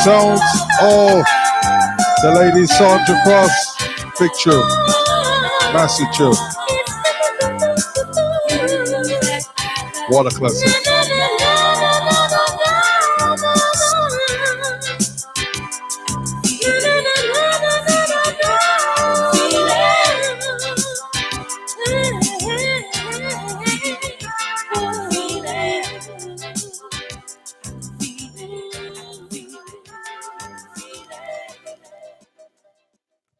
Sounds of the lady Sandra Cross. Big tune. Massive tune. What a classic.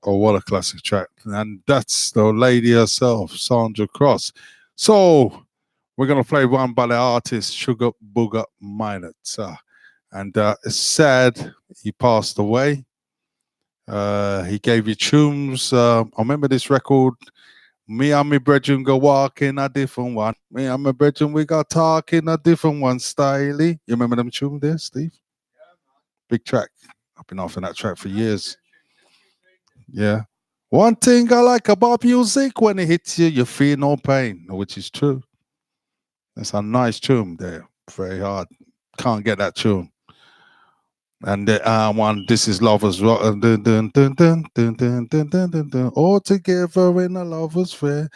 Oh, what a classic track. And that's the lady herself, Sandra Cross. So we're going to play one by the artist, Sugar Booger Minot. And it's sad he passed away. He gave you tunes. I remember this record, Me and my brethren go walking a different one. Me and my brethren, we got talking a different one, Styly. You remember them tune there, Steve? Big track. I've been off on that track for years. Yeah. One thing I like about music, when it hits you, you feel no pain, which is true. That's a nice tune there. Very hard. Can't get that tune. And the one, This Is Lovers Rock. Dun, dun, dun, dun, dun, dun, dun, dun, dun, dun. All together in a lover's fair.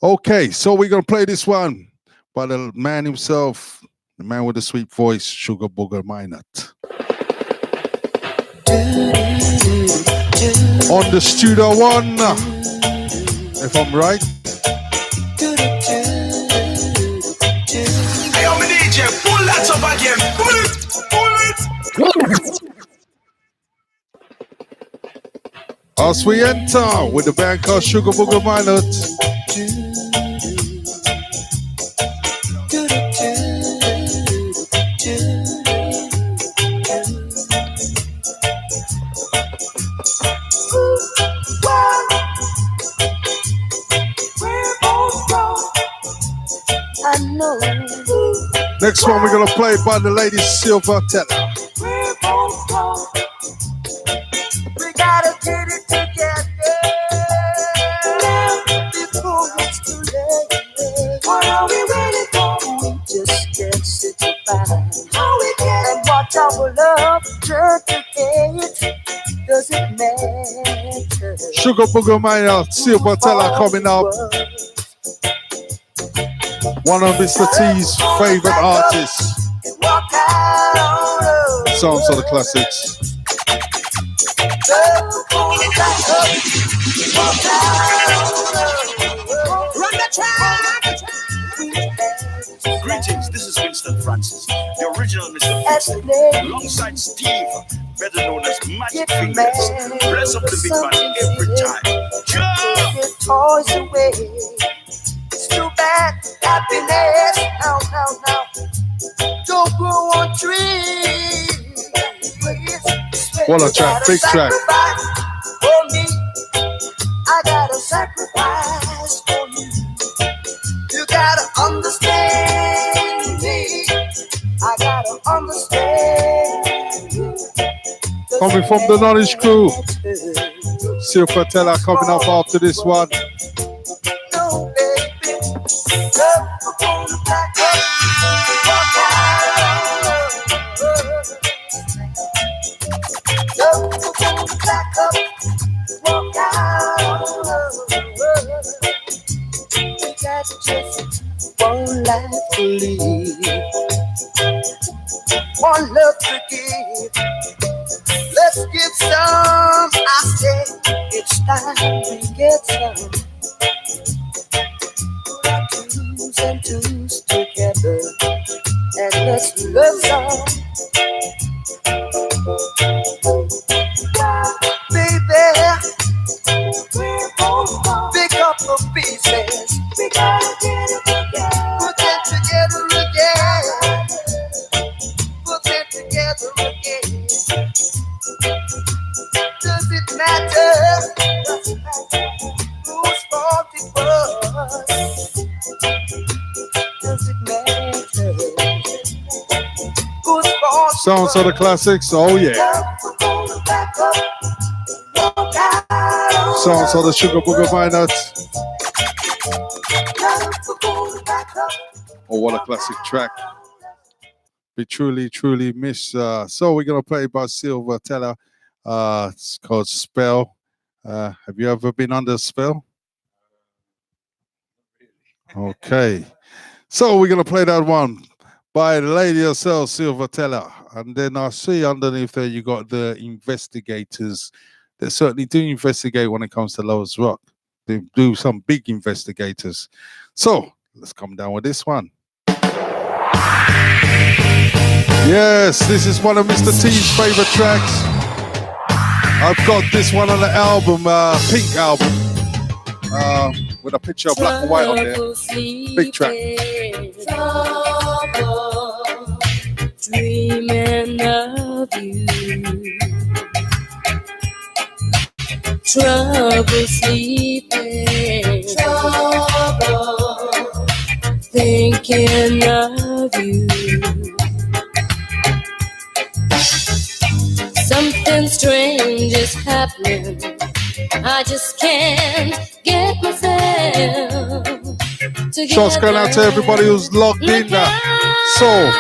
Okay, so we're going to play this one by the man himself, the man with the sweet voice, Sugar Booger Minot. On the Studio One, if I'm right. Hey, I'm a DJ, pull that up again. Pull it. As we enter with the band called Sugar Booger Minot. Next one we're gonna play by the lady Silver Teller. We gotta get it together before it's too late. What are we waiting for? We just can't sit by and watch our love turn to hate. Does it matter? Sugar Booger Minot, Silver Teller coming up. One of Mr. T's favorite artists. Sounds of the classics. Run the track. Greetings, this is Winston Francis, the original Mr. Fixer, alongside Steve, better known as Magic Fingers. Bless up the big man every time. Your toys away. It's too bad, happiness. Now. Don't grow on trees. What a track, big track. For me, I gotta sacrifice for you. You gotta understand me. I gotta understand you. Coming from the Knowledge Crew, Silver Teller coming up after this one. No, baby, love we're gonna back up. Walk out. Love we're gonna back up. Walk out. We got just one life to live, one love to give. Let's get some. I say it's time we get some. Put our twos and twos together and let's love some. Baby, pick up the pieces Sounds of the classics. Oh yeah. Sounds of the Sugar Booger Minot. Oh, what a classic track. We truly miss. So we're gonna play by Silver Teller. It's called Spell. Have you ever been under a spell? Okay. So we're gonna play that one by the lady herself, Silver Teller. And then I see underneath there you got the investigators. They certainly do investigate when it comes to Lowe's Rock. They do some big investigators. So let's come down with this one. Yes, this is one of Mr. T's favorite tracks. I've got this one on the album, Pink album, with a picture of black and white on there. Big track. Dreaming of you. Trouble sleeping. Trouble thinking of you. Something strange is happening. I just can't get myself together. Shots going out to everybody who's logged in. So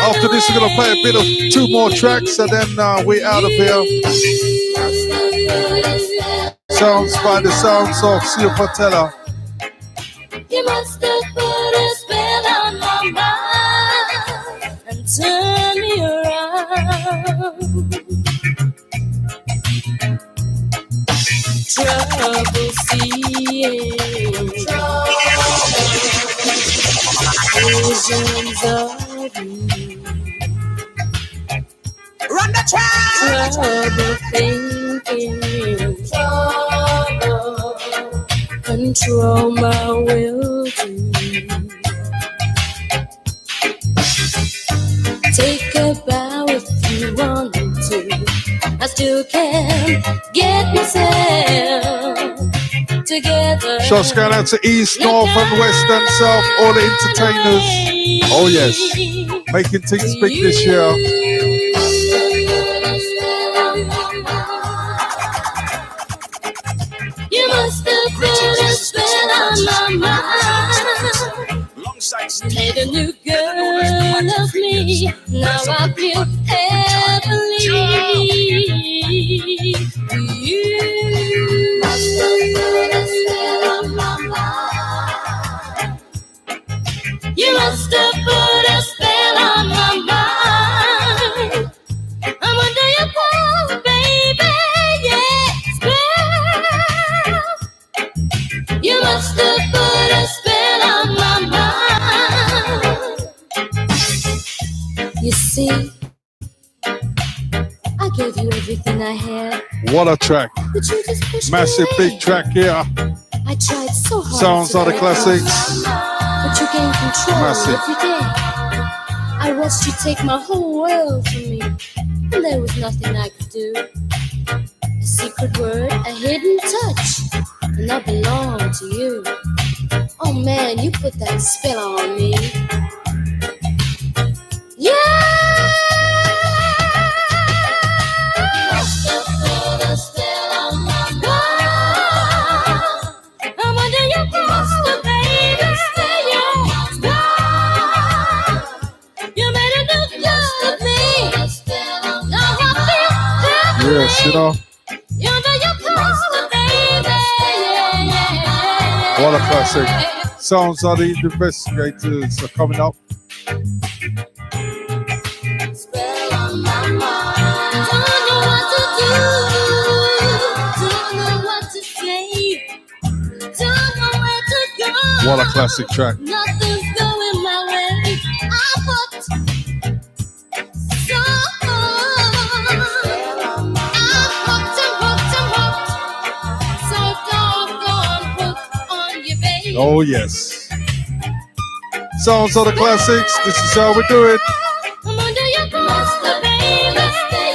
after this, we're gonna play a bit of 2 more tracks, and then we're out of here. Sounds by the sounds of Silver Teller. You must have put a spell on my mind and turned me around. Trouble seeing, visions of you. Run the track. Trouble thinking, trouble control my will to. Take a bow if you want to. I still can't get myself together. Shots going out to East, North, and West, and South, all the entertainers. Oh yes, making things big this year. You must have put a spell on my mind. Made a new girl of me. Now I feel heavenly. You must have put a spell on my mind. You must have put a spell on my mind. I'm under your power, baby. Yeah, spell. You must have put a spell on my mind. You see, I gave you everything I had. What a track. But you just pushed Massive me away. big track here. I tried so hard. Sounds to of the let classics. go, but you gained control Massive. every day. I watched you take my whole world from me, and there was nothing I could do. A secret word, a hidden touch, and I belong to you. Oh man, you put that spell on me. Yeah! Must have put a spell on my mind. I'm under your power, baby. Yeah. You made a new girl of me. Now I feel happy. Yes, you know. You're under your power, baby. Yeah. What a classic. Sounds of the investigators are coming up. Spell on my mind. Don't know what to do. Don't know what to say. Don't know where to go. What a classic track. Nothing's going my way. I put so doggone hooked on you, baby. Oh yes. Sounds of the classics. This is how we do it. I'm under your power, baby.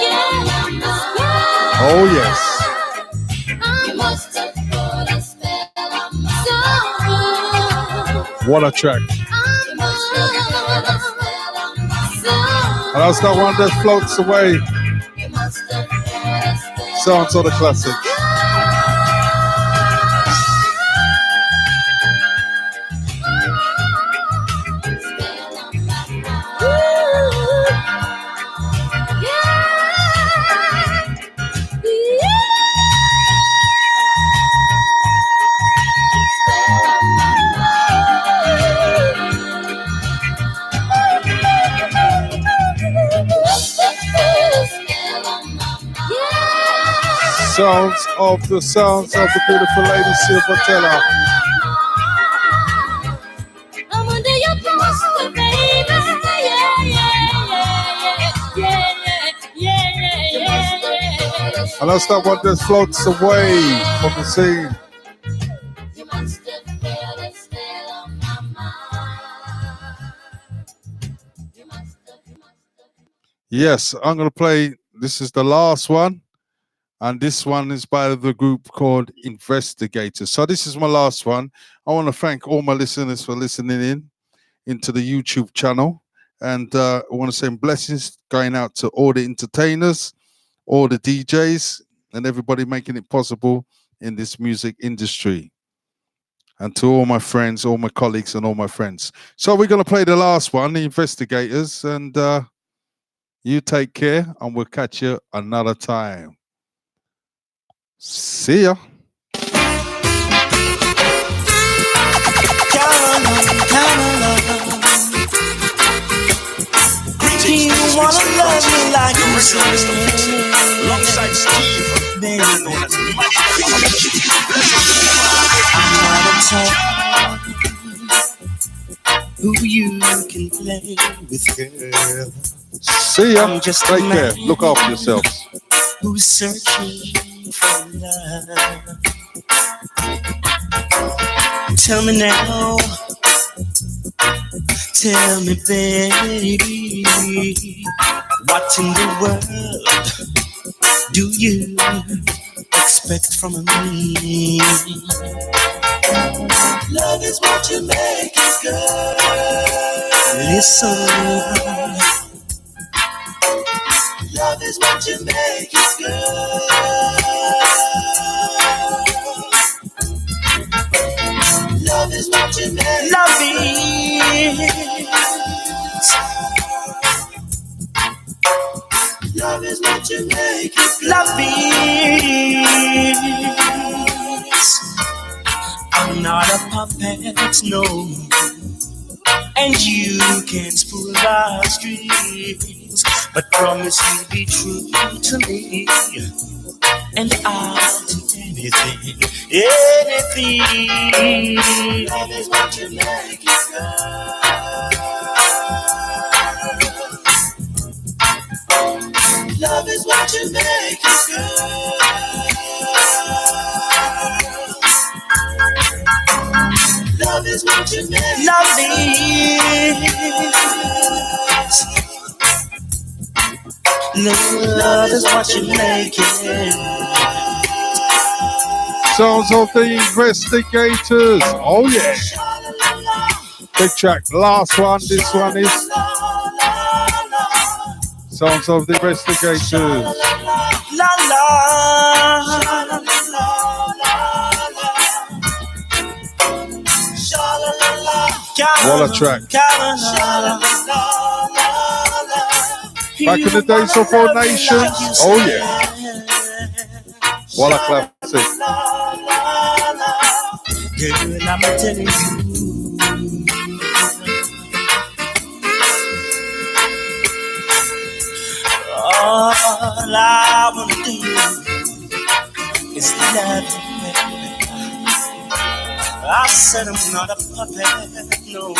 Yeah. Oh yes. I must have put a spell on my soul. What a track. I must have put a spell on my soul. And that's that one that floats away. Sounds of the classics. Sounds of the beautiful lady Silvatella. I'm under your poster, baby. Yeah. And that's that one that floats away from the scene. You must have felt it still on my mind. Yes, I'm going to play. This is the last one. And this one is by the group called Investigators. So this is my last one. I want to thank all my listeners for listening into the YouTube channel. And I want to send blessings going out to all the entertainers, all the DJs, and everybody making it possible in this music industry. And to all my friends, all my colleagues, and all my friends. So we're going to play the last one, the Investigators. And you take care, and we'll catch you another time. See ya. Do you wanna love me like you say? Alongside Steve, better known as Magic Fingers. Who you can play with, girl. See ya. Take care. Look after yourselves. Who's searching for love? Tell me now. Tell me, baby, what in the world do you expect from me? Love is what you make it, girl. Listen. Love is what you make it, girl. Love is what you make it. Love is. Love is what you make it. Love is. I'm not a puppet, no. And you can't pull our strings, but promise you'll be true to me. And I'll do anything, anything. Love is what you make it, girl. Love is what you make it, girl. Love is what you make it. Love is. Love is what you make it. Sounds of the Investigators. Oh yeah. Big track. Last one. This one is Sounds of the Investigators. La la. What a track. Back in the days of Four Nations. Oh yeah. What a classic. Girl, I'm telling you. All I wanna do is love you, baby. I said I'm not a puppet, no.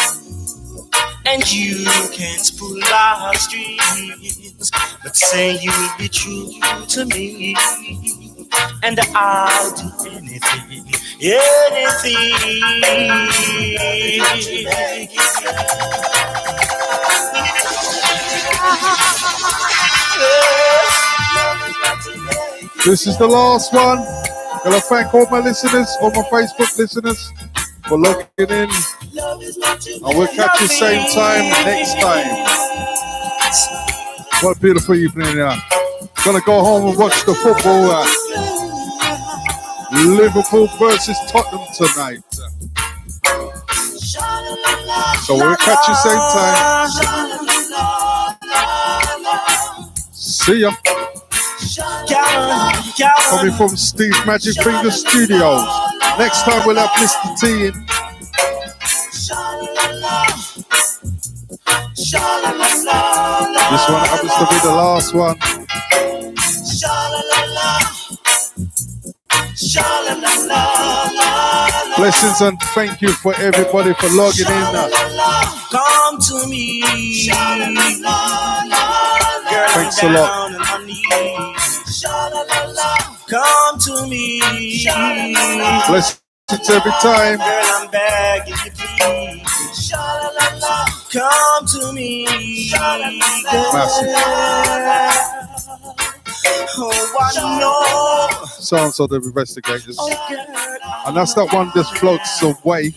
And you can't pull our strings, but say you'll be true to me. And I'll do anything, This is the last one. Gonna thank all my listeners, all my Facebook listeners for logging in. And we'll catch you same time next time. What a beautiful evening. Gonna go home and watch the football. Liverpool versus Tottenham tonight. So we'll catch you same time. See ya. Coming from Steve Magic Finger Studios. Next time we'll have Mr. T in. This one happens to be the last one. Blessings and thank you for everybody for logging in. Come to me. Girl, Thanks a lot. Come to me. Blessings every time. Girl, I'm begging you, please. Come to me. Massive. Oh, I know. Sounds of the investigators. Oh, girl, And that's that one that floats away.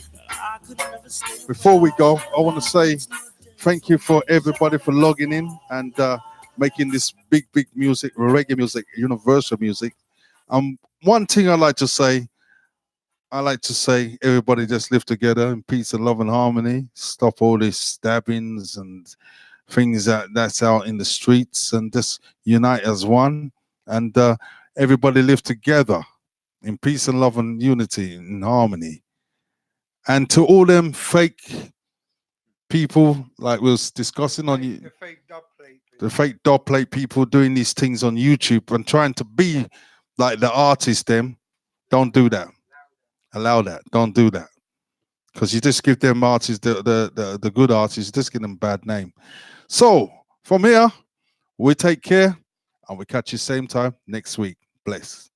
Before we go, I want to say thank you for everybody for logging in and making this big music, reggae music, universal music. One thing I like to say, everybody just live together in peace and love and harmony. Stop all these stabbings and things that's out in the streets, and just unite as one. And everybody live together in peace and love and unity and harmony. And to all them fake people, like we was discussing on you, The fake dub plate. the fake dub plate people doing these things on YouTube and trying to be like the artist, them, don't do that. Allow that. Don't do that. Because you just give them artists, the good artists, just give them a bad name. So from here, we take care and we catch you same time next week. Bless.